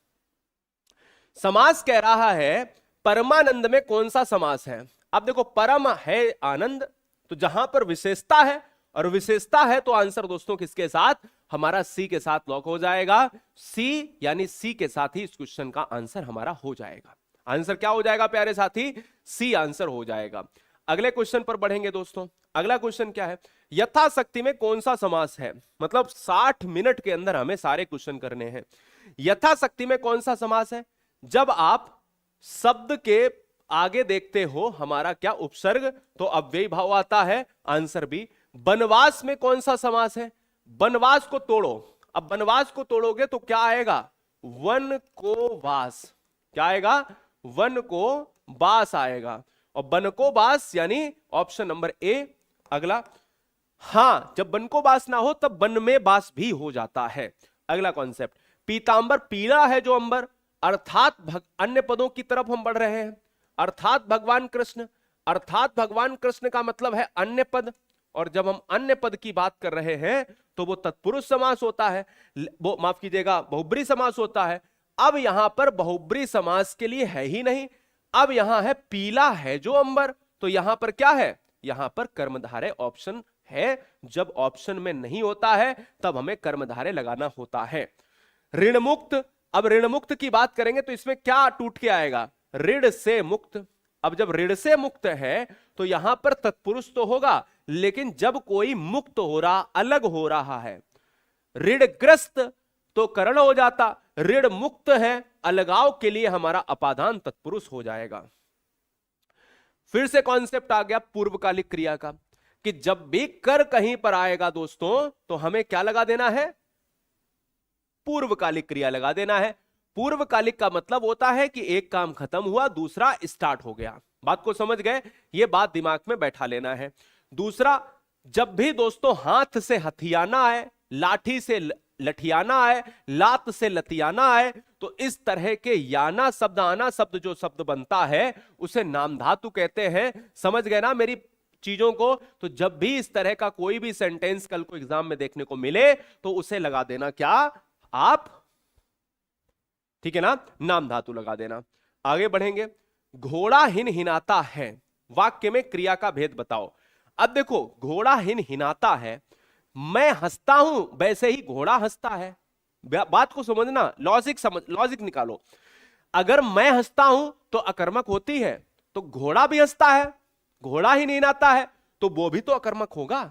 समास कह रहा है परमानंद में कौन सा समास है? अब देखो परम है आनंद, तो जहां पर विशेषता है, और विशेषता है तो आंसर दोस्तों किसके साथ? हमारा सी के साथ लॉक हो जाएगा। सी यानी सी के साथ ही इस क्वेश्चन का आंसर हमारा हो जाएगा। आंसर क्या हो जाएगा प्यारे साथी? सी आंसर हो जाएगा। अगले क्वेश्चन पर बढ़ेंगे दोस्तों। अगला क्वेश्चन क्या है? यथाशक्ति में कौन सा समास है? मतलब 60 मिनट के अंदर हमें सारे क्वेश्चन करने हैं। यथाशक्ति में कौन सा समास है? जब आप शब्द के आगे देखते हो हमारा क्या उपसर्ग, तो अव्ययी भाव आता है, आंसर बी। वनवास में कौन सा समास है? वनवास को तोड़ो, अब वनवास को तोड़ोगे तो क्या आएगा? वन को वास, क्या आएगा? वन को बास आएगा, और वन को बास यानी ऑप्शन नंबर ए। अगला, हां जब वन को बास ना हो तब वन में बास भी हो जाता है। अगला कॉन्सेप्ट, पीतांबर पीला है जो अंबर, अर्थात अन्य पदों की तरफ हम बढ़ रहे हैं, अर्थात भगवान कृष्ण, अर्थात भगवान कृष्ण का मतलब है अन्य पद, और जब हम अन्य पद की बात कर रहे हैं तो वो तत्पुरुष समास होता है, वो माफ कीजिएगा बहुब्री समास होता है। अब यहां पर बहुब्री समास के लिए है ही नहीं, अब यहां है पीला है जो अंबर, तो यहां पर क्या है, यहां पर कर्मधारय ऑप्शन है। जब ऑप्शन में नहीं होता है तब हमें कर्मधारय लगाना होता है। ऋण मुक्त, अब ऋण मुक्त की बात करेंगे तो इसमें क्या टूट के आएगा, ऋण से मुक्त। अब जब ऋण से मुक्त है तो यहां पर तत्पुरुष तो होगा, लेकिन जब कोई मुक्त हो रहा, अलग हो रहा है, ऋणग्रस्त तो करण हो जाता, ऋण मुक्त है, अलगाव के लिए हमारा अपादान तत्पुरुष हो जाएगा। फिर से कॉन्सेप्ट आ गया पूर्वकालिक क्रिया का, कि जब भी कर कहीं पर आएगा दोस्तों तो हमें क्या लगा देना है, पूर्वकालिक क्रिया लगा देना है। पूर्वकालिक का मतलब होता है कि एक काम खत्म हुआ, दूसरा स्टार्ट हो गया। बात को समझ गए, यह बात दिमाग में बैठा लेना है। दूसरा, जब भी दोस्तों हाथ से हथियाना आए, लाठी से लठियाना आए, लात से लतियाना आए, तो इस तरह के याना शब्द, आना शब्द जो शब्द बनता है उसे नाम धातु कहते हैं। समझ गए ना मेरी चीजों को? तो जब भी इस तरह का कोई भी सेंटेंस कल को एग्जाम में देखने को मिले तो उसे लगा देना क्या, आप, ठीक है ना, नाम धातु लगा देना। आगे बढ़ेंगे, घोड़ा हिन हिनाता है, वाक्य में क्रिया का भेद बताओ। अब देखो, घोड़ा हिन हिनाता है, मैं हंसता हूं वैसे ही घोड़ा हंसता है। बात को समझना, लॉजिक निकालो। अगर मैं हंसता हूं तो अकर्मक होती है, तो घोड़ा भी हंसता है, घोड़ा ही नहीं आता है, तो वो भी तो अकर्मक होगा।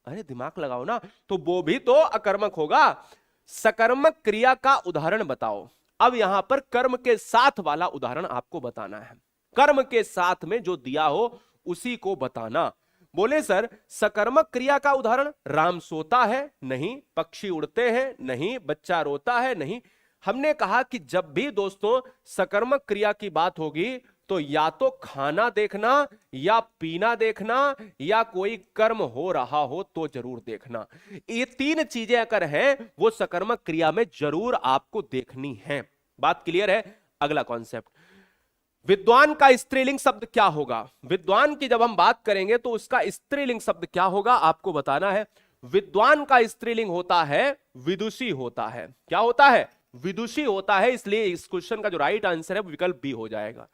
अरे दिमाग लगाओ ना, तो वो भी तो अकर्मक होगा। सकर्मक क्रिया का उदाहरण बताओ। अब यहां पर कर्म के साथ वाला उदाहरण आपको बताना है, कर्म के साथ में जो दिया हो उसी को बताना। बोले सर सकर्मक क्रिया का उदाहरण, राम सोता है, नहीं, पक्षी उड़ते हैं, नहीं, बच्चा रोता है, नहीं। हमने कहा कि जब भी दोस्तों सकर्मक क्रिया की बात होगी तो या तो खाना देखना या पीना देखना या कोई कर्म हो रहा हो तो जरूर देखना। ये तीन चीजें अगर हैं वो सकर्मक क्रिया में जरूर आपको देखनी है। बात क्लियर है? अगला कॉन्सेप्ट, विद्वान का स्त्रीलिंग शब्द क्या होगा? विद्वान की जब हम बात करेंगे तो उसका स्त्रीलिंग शब्द क्या होगा आपको बताना है। विद्वान का स्त्रीलिंग होता है विदुषी होता है। क्या होता है? विदुषी होता है। इसलिए इस क्वेश्चन का जो राइट आंसर है विकल्प बी हो जाएगा।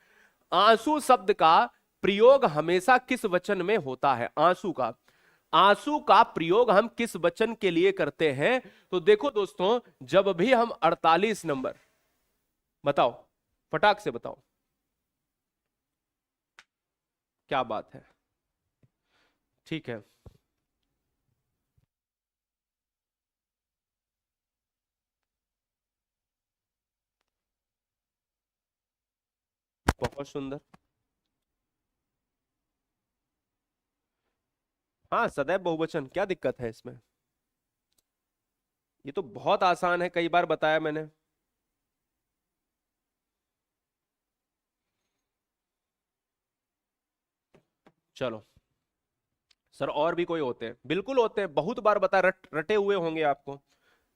आंसू शब्द का प्रयोग हमेशा किस वचन में होता है? आंसू का प्रयोग हम किस वचन के लिए करते हैं? तो देखो दोस्तों, जब भी हम 48 नंबर, बताओ, फटाक से बताओ, क्या बात है, ठीक है, बहुत सुंदर। हाँ, सदैव बहुवचन, क्या दिक्कत है इसमें? ये तो बहुत आसान है, कई बार बताया मैंने। चलो सर, और भी कोई होते हैं? बिल्कुल होते हैं, बहुत बार बता, रटे हुए होंगे आपको।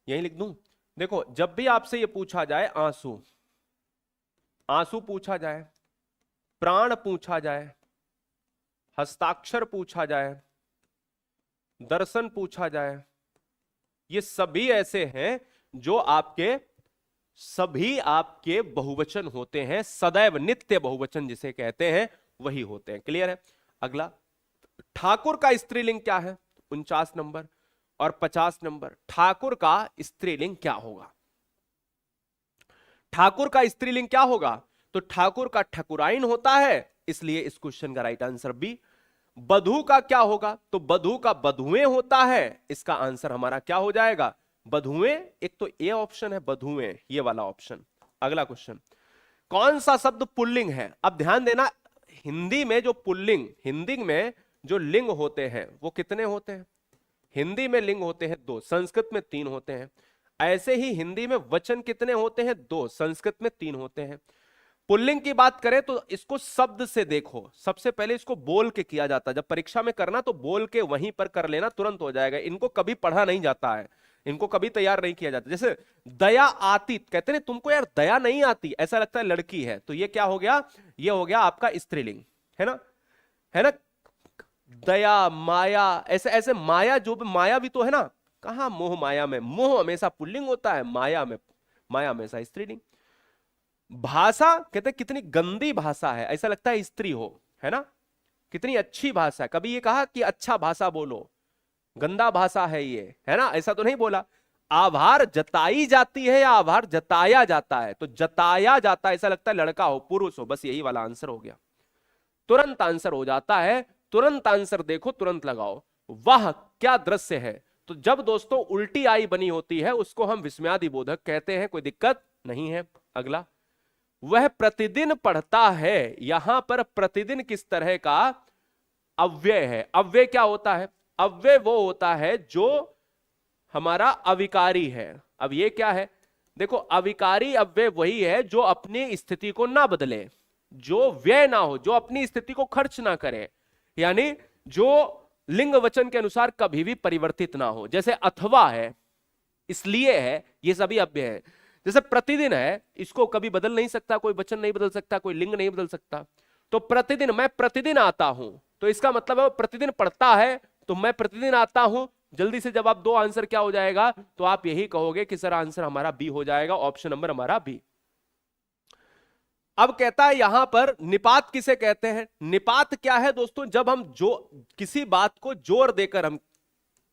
यही लिख दूं? देखो, जब भी आपसे ये पूछा जाए आंसू, आंसू पूछा जाए, प्राण पूछा जाए, हस्ताक्षर पूछा जाए, दर्शन पूछा जाए, ये सभी ऐसे हैं जो आपके, सभी आपके बहुवचन होते हैं। सदैव नित्य बहुवचन जिसे कहते हैं वही होते हैं। क्लियर है? अगला, ठाकुर का स्त्रीलिंग क्या है? 49 नंबर और 50 नंबर। ठाकुर का स्त्रीलिंग क्या होगा? ठाकुर का स्त्रीलिंग क्या होगा? तो ठाकुर का ठकुराइन होता है, इसलिए इस क्वेश्चन का राइट आंसर बी। बधू का क्या होगा? तो बधू का बधुएं होता है, इसका आंसर हमारा क्या हो जाएगा? बधुएं। एक तो ए ऑप्शन है बधुएं, ये वाला ऑप्शन। अगला क्वेश्चन, कौन सा शब्द पुल्लिंग है? अब ध्यान देना, हिंदी में जो पुल्लिंग, हिंदी में जो लिंग होते हैं वो कितने होते हैं? हिंदी में लिंग होते हैं 2, संस्कृत में 3 होते हैं। ऐसे ही हिंदी में वचन कितने होते हैं? 2, संस्कृत में 3 होते हैं। पुल्लिंग की बात करें तो इसको शब्द से देखो, सबसे पहले इसको बोल के किया जाता है। जब परीक्षा में करना तो बोल के वहीं पर कर लेना, तुरंत हो जाएगा। इनको कभी पढ़ा नहीं जाता है, इनको कभी तैयार नहीं किया जाता। जैसे दया आती, कहते हैं तुमको यार दया नहीं आती, ऐसा लगता है लड़की है, तो ये क्या हो गया? ये हो गया आपका स्त्रीलिंग, है ना, है ना। दया, माया, ऐसे ऐसे माया, जो भी माया भी तो है ना, कहां मोह माया में, मोह हमेशा पुल्लिंग होता है, माया हमेशा स्त्रीलिंग। भाषा, कहते कितनी गंदी भाषा है, ऐसा लगता है स्त्री हो, है ना। कितनी अच्छी भाषा है, कभी ये कहा कि अच्छा भाषा बोलो, गंदा भाषा है ये, है ना, ऐसा तो नहीं बोला। आभार जताई जाती है या आभार जताया जाता है, तो जताया जाता है, ऐसा लगता है लड़का हो पुरुष हो, बस यही वाला आंसर हो गया, तुरंत आंसर हो जाता है, तुरंत आंसर देखो, तुरंत लगाओ। वाह क्या दृश्य है। तो जब दोस्तों उल्टी आई बनी होती है उसको हम विस्मयादि बोधक कहते हैं, कोई दिक्कत नहीं है। अगला, वह प्रतिदिन पढ़ता है, यहां पर प्रतिदिन किस तरह का अव्यय है। अव्यय क्या होता है, अव्यय वो होता है जो हमारा अविकारी है। अब ये क्या है, देखो अविकारी अव्यय वही है जो अपनी स्थिति को ना बदले, जो व्यय ना हो, जो अपनी स्थिति को खर्च ना करे, यानी जो लिंग वचन के अनुसार कभी भी परिवर्तित ना हो। जैसे अथवा है, इसलिए है, ये सभी अव्यय है। जैसे प्रतिदिन है, इसको कभी बदल नहीं सकता, कोई वचन नहीं बदल सकता, कोई लिंग नहीं बदल सकता। तो प्रतिदिन, मैं प्रतिदिन आता हूं, तो इसका मतलब है वो प्रतिदिन पढ़ता है, तो मैं प्रतिदिन आता हूं। जल्दी से जवाब दो, आंसर क्या हो जाएगा, तो आप यही कहोगे कि सर आंसर हमारा बी हो जाएगा, ऑप्शन नंबर हमारा बी। अब कहता है यहां पर निपात किसे कहते हैं। निपात क्या है दोस्तों, जब हम जो किसी बात को जोर देकर, हम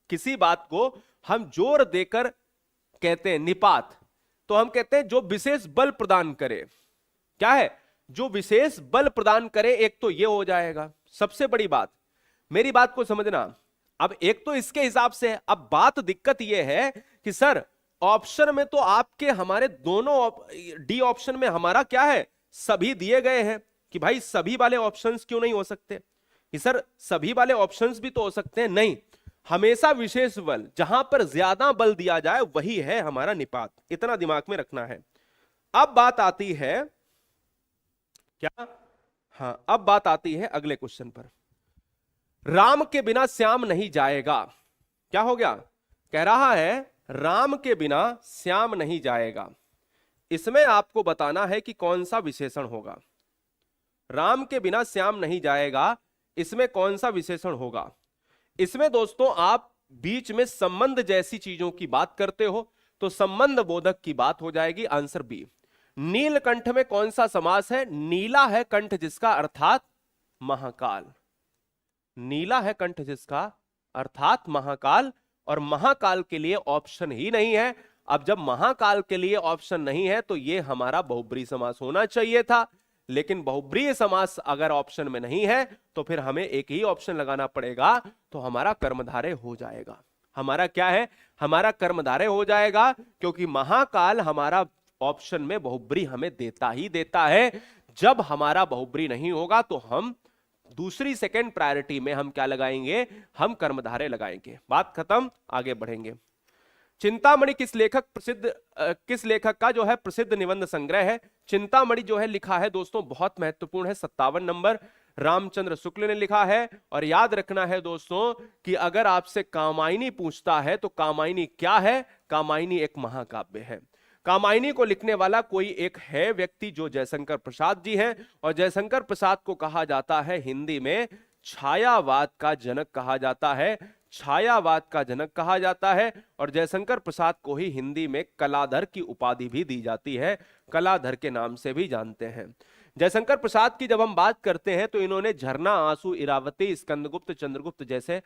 किसी बात को हम जोर देकर कहते हैं निपात, तो हम कहते हैं जो विशेष बल प्रदान करे। क्या है, जो विशेष बल प्रदान करे, एक तो ये हो जाएगा सबसे बड़ी बात, मेरी बात को समझना। अब एक तो इसके हिसाब से है, अब बात दिक्कत यह है कि सर ऑप्शन में तो आपके हमारे दोनों, डी ऑप्शन में हमारा क्या है, सभी दिए गए हैं, कि भाई सभी वाले ऑप्शंस क्यों नहीं हो सकते, कि सर सभी वाले ऑप्शंस भी तो हो सकते हैं। नहीं, हमेशा विशेष बल, जहां पर ज्यादा बल दिया जाए वही है हमारा निपात, इतना दिमाग में रखना है। अब बात आती है क्या, हाँ अब बात आती है अगले क्वेश्चन पर। राम के बिना श्याम नहीं जाएगा, क्या हो गया, कह रहा है राम के बिना श्याम नहीं जाएगा। इसमें आपको बताना है कि कौन सा विशेषण होगा। राम के बिना श्याम नहीं जाएगा, इसमें कौन सा विशेषण होगा। इसमें दोस्तों आप बीच में संबंध जैसी चीजों की बात करते हो, तो संबंध बोधक की बात हो जाएगी, आंसर बी। नीलकंठ में कौन सा समास है, नीला है कंठ जिसका अर्थात महाकाल, नीला है कंठ जिसका अर्थात महाकाल, और महाकाल के लिए ऑप्शन ही नहीं है। अब जब महाकाल के लिए ऑप्शन नहीं है तो यह हमारा बहुब्रीहि समास होना चाहिए था, लेकिन बहुब्रीहि समास अगर ऑप्शन में नहीं है तो फिर हमें एक ही ऑप्शन लगाना पड़ेगा, तो हमारा कर्मधारय हो जाएगा। हमारा क्या है, हमारा कर्मधारय हो जाएगा, क्योंकि महाकाल हमारा ऑप्शन में बहुब्रीहि हमें देता ही देता है। जब हमारा बहुब्रीहि नहीं होगा तो हम दूसरी सेकंड प्रायोरिटी में हम क्या लगाएंगे, हम कर्मधारय लगाएंगे। बात खत्म, आगे बढ़ेंगे। चिंतामणि किस लेखक का जो है प्रसिद्ध निबंध संग्रह है। चिंतामणि जो है लिखा है दोस्तों, बहुत महत्वपूर्ण है, 57 नंबर, रामचंद्र शुक्ल ने लिखा है। और याद रखना है दोस्तों कि अगर आपसे कामायनी पूछता है तो कामायनी क्या है, कामायनी एक महाकाव्य है। कामायनी को लिखने वाला कोई एक है व्यक्ति जो जयशंकर प्रसाद जी हैं, और जयशंकर प्रसाद को कहा जाता है हिंदी में छायावाद का जनक कहा जाता है, छायावाद का जनक कहा जाता है। और जयशंकर प्रसाद को ही हिंदी में कलाधर की उपाधि भी दी जाती है, कलाधर के नाम से भी जानते हैं। जयशंकर प्रसाद की जब हम बात करते हैं तो इन्होंने झरना, आंसू, इरावती, स्कंदगुप्त, चंद्रगुप्त जैसे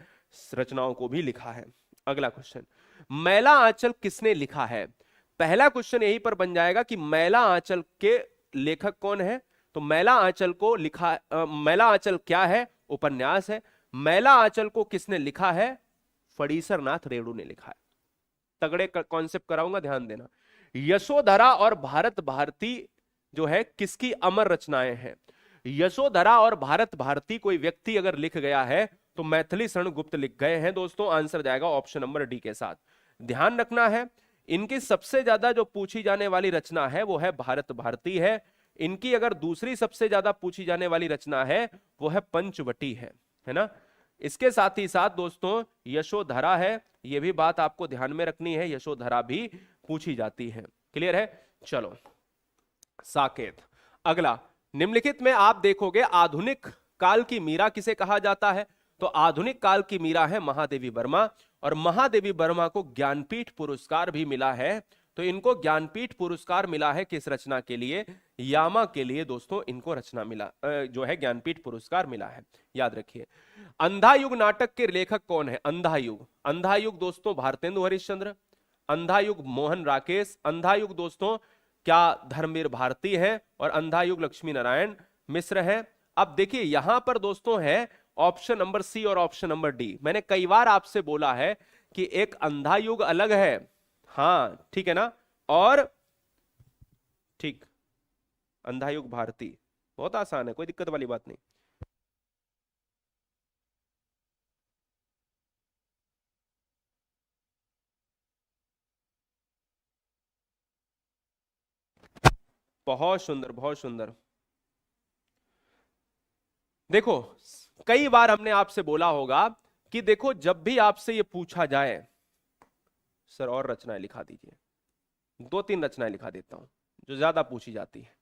रचनाओं को भी लिखा है। अगला क्वेश्चन, मैला आंचल किसने लिखा है। पहला क्वेश्चन यहीं पर बन जाएगा कि मैला आंचल के लेखक कौन है। तो मैला आंचल को लिखा, मैला आंचल क्या है, उपन्यास है। मैला आंचल को किसने लिखा है, फणीसर नाथ रेणु ने लिखा है। तगड़े कॉन्सेप्ट कराऊंगा, ध्यान देना। यशोधरा और भारत भारती जो है किसकी अमर रचनाएं हैं। यशोधरा और भारत भारती कोई व्यक्ति अगर लिख गया है तो मैथिली शरण गुप्त लिख गए हैं दोस्तों, आंसर जाएगा ऑप्शन नंबर डी के साथ। ध्यान रखना है, इनकी सबसे ज्यादा जो पूछी जाने वाली रचना है वो है भारत भारती है। इनकी अगर दूसरी सबसे ज्यादा पूछी जाने वाली रचना है वो है पंचवटी है ना। इसके साथ ही साथ दोस्तों यशोधरा है, ये भी बात आपको ध्यान में रखनी है, यशोधरा भी पूछी जाती है। क्लियर है, चलो साकेत। अगला, निम्नलिखित में आप देखोगे आधुनिक काल की मीरा किसे कहा जाता है। तो आधुनिक काल की मीरा है महादेवी वर्मा, और महादेवी वर्मा को ज्ञानपीठ पुरस्कार भी मिला है। तो इनको ज्ञानपीठ पुरस्कार मिला है किस रचना के लिए? यामा के लिए दोस्तों इनको रचना मिला, जो है ज्ञानपीठ पुरस्कार मिला है, याद रखिए। अंधा युग नाटक के लेखक कौन है? अंधा युग, अंधा युग दोस्तों भारतेंदु हरिश्चंद्र, अंधा युग मोहन राकेश, अंधा युग दोस्तों क्या धर्मवीर भारती है, और अंधा युग लक्ष्मी नारायण मिश्र है। अब देखिए यहां पर दोस्तों है ऑप्शन नंबर सी और ऑप्शन नंबर डी। मैंने कई बार आपसे बोला है कि एक अंधा युग अलग है, हाँ ठीक है ना, और ठीक अंधा युग भारती, बहुत आसान है, कोई दिक्कत वाली बात नहीं। बहुत सुंदर, बहुत सुंदर। देखो कई बार हमने आपसे बोला होगा कि देखो जब भी आपसे ये पूछा जाए, सर और रचनाएं लिखा दीजिए, 2-3 रचनाएं लिखा देता हूं जो ज्यादा पूछी जाती है।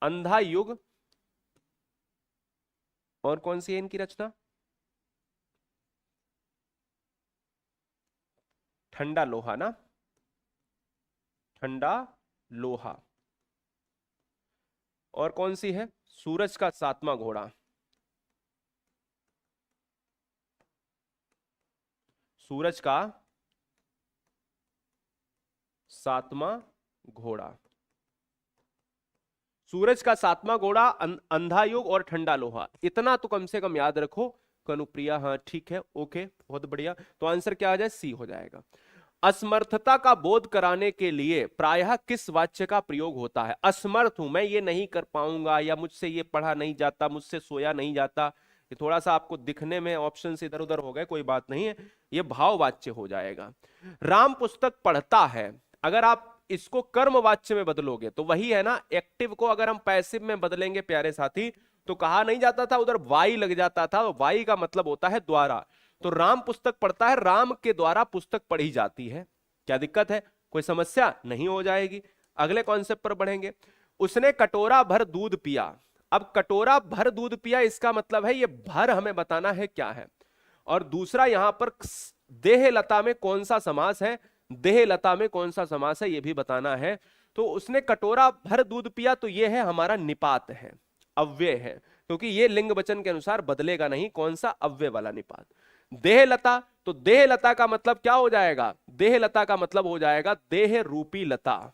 अंधा युग, और कौन सी है इनकी रचना? ठंडा लोहा ना, ठंडा लोहा। और कौन सी है? सूरज का सातवां घोड़ा, सूरज का सातवां घोड़ा, सूरज का सातवां घोड़ा, अंधा युग और ठंडा लोहा, इतना तो कम से कम याद रखो। कनुप्रिया, हाँ ठीक है, ओके बहुत बढ़िया। तो आंसर क्या आ जाए? सी हो जाएगा। असमर्थता का बोध कराने के लिए प्रायः किस वाच्य का प्रयोग होता है? असमर्थ हूं मैं, ये नहीं कर पाऊंगा, या मुझसे ये पढ़ा नहीं जाता, मुझसे सोया नहीं जाता। ये थोड़ा सा आपको दिखने में ऑप्शन से इधर उधर हो गए, कोई बात नहीं है, ये भाववाच्य हो जाएगा। राम पुस्तक पढ़ता है, अगर आप इसको कर्म वाच्य में बदलोगे तो वही है ना, एक्टिव को अगर हम पैसिव में बदलेंगे प्यारे साथी, तो कहा नहीं जाता था उधर वाई लग जाता था, वाई का मतलब होता है द्वारा। तो राम पुस्तक पढ़ता है, राम के द्वारा पुस्तक पढ़ी जाती है। क्या दिक्कत है? कोई समस्या नहीं हो जाएगी। अगले कॉन्सेप्ट पर बढ़ेंगे। उसने कटोरा भर दूध पिया, अब कटोरा भर दूध पिया इसका मतलब है ये भर हमें बताना है क्या है। और दूसरा यहां पर देहलता में कौन सा समास है, देहलता में कौन सा समास है ये भी बताना है। तो उसने कटोरा भर दूध पिया, तो ये है हमारा निपात है, अव्यय है, क्योंकि ये लिंग वचन के अनुसार बदलेगा नहीं। कौन सा? अव्यय वाला निपात। देहलता, तो देहलता का मतलब क्या हो जाएगा? देहलता का मतलब हो जाएगा देह रूपी लता,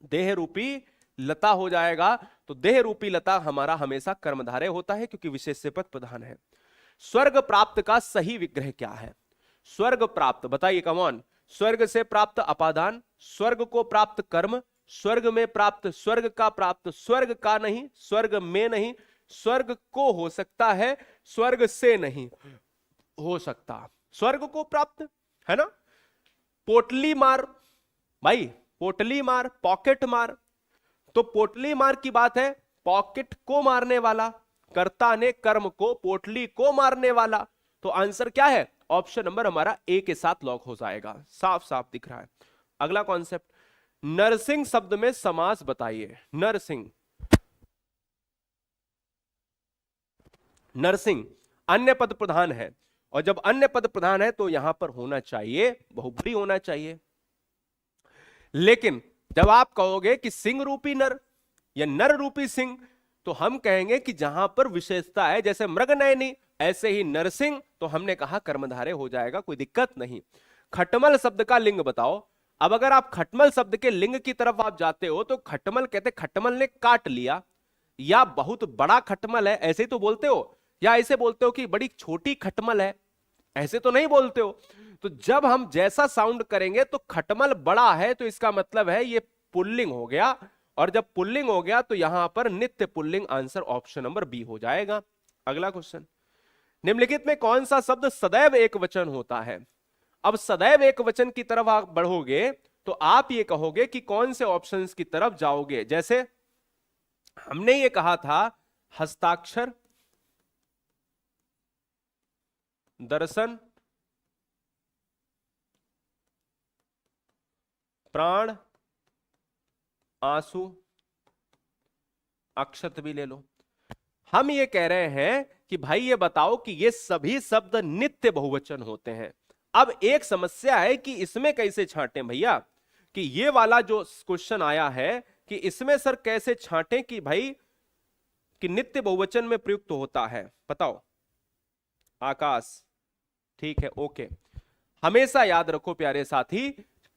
देह रूपी लता हो जाएगा। तो देह रूपी लता हमारा हमेशा कर्मधारय होता है क्योंकि विशेष से पद प्रधान है। स्वर्ग प्राप्त का सही विग्रह क्या है? स्वर्ग प्राप्त बताइए, कमॉन। स्वर्ग से प्राप्त अपादान, स्वर्ग को प्राप्त कर्म, स्वर्ग में प्राप्त, स्वर्ग का प्राप्त, स्वर्ग का नहीं, स्वर्ग में नहीं, स्वर्ग को हो सकता है, स्वर्ग से नहीं हो सकता, स्वर्ग को प्राप्त है ना। पोटली मार भाई, पोटली मार, पॉकेट मार, तो पोटली मार की बात है, पॉकेट को मारने वाला, कर्ता ने कर्म को, पोटली को मारने वाला। तो आंसर क्या है? ऑप्शन नंबर हमारा ए के साथ लॉक हो जाएगा, साफ साफ दिख रहा है। अगला कॉन्सेप्ट, नरसिंह शब्द में समास बताइए। नरसिंह, नरसिंह अन्य पद प्रधान है, और जब अन्य पद प्रधान है तो यहां पर होना चाहिए बहुब्री होना चाहिए। लेकिन जब आप कहोगे कि सिंह रूपी नर या नर रूपी सिंह, तो हम कहेंगे कि जहां पर विशेषता है, जैसे मृगनयनी ऐसे ही नरसिंह, तो हमने कहा कर्मधारय हो जाएगा, कोई दिक्कत नहीं। खटमल शब्द का लिंग बताओ। अब अगर आप खटमल शब्द के लिंग की तरफ आप जाते हो तो खटमल कहते खटमल ने काट लिया, या बहुत बड़ा खटमल है ऐसे ही तो बोलते हो, या ऐसे बोलते हो कि बड़ी छोटी खटमल है, ऐसे तो नहीं बोलते हो। तो जब हम जैसा साउंड करेंगे तो खटमल बड़ा है तो इसका मतलब है ये पुल्लिंग हो गया, और जब पुल्लिंग हो गया तो यहां पर नित्य पुल्लिंग, आंसर ऑप्शन नंबर बी हो जाएगा। अगला क्वेश्चन, निम्नलिखित में कौन सा शब्द सदैव एक वचन होता है? अब सदैव एक वचन की तरफ आप बढ़ोगे तो आप ये कहोगे कि कौन से ऑप्शंस की तरफ जाओगे। जैसे हमने ये कहा था हस्ताक्षर, दर्शन, प्राण, आंसू, अक्षत भी ले लो। हम ये कह रहे हैं कि भाई ये बताओ कि ये सभी शब्द नित्य बहुवचन होते हैं। अब एक समस्या है कि इसमें कैसे छांटें भैया, कि ये वाला जो क्वेश्चन आया है कि इसमें सर कैसे छांटें कि भाई कि नित्य बहुवचन में प्रयुक्त होता है, बताओ। आकाश, ठीक है, ओके। हमेशा याद रखो प्यारे साथी,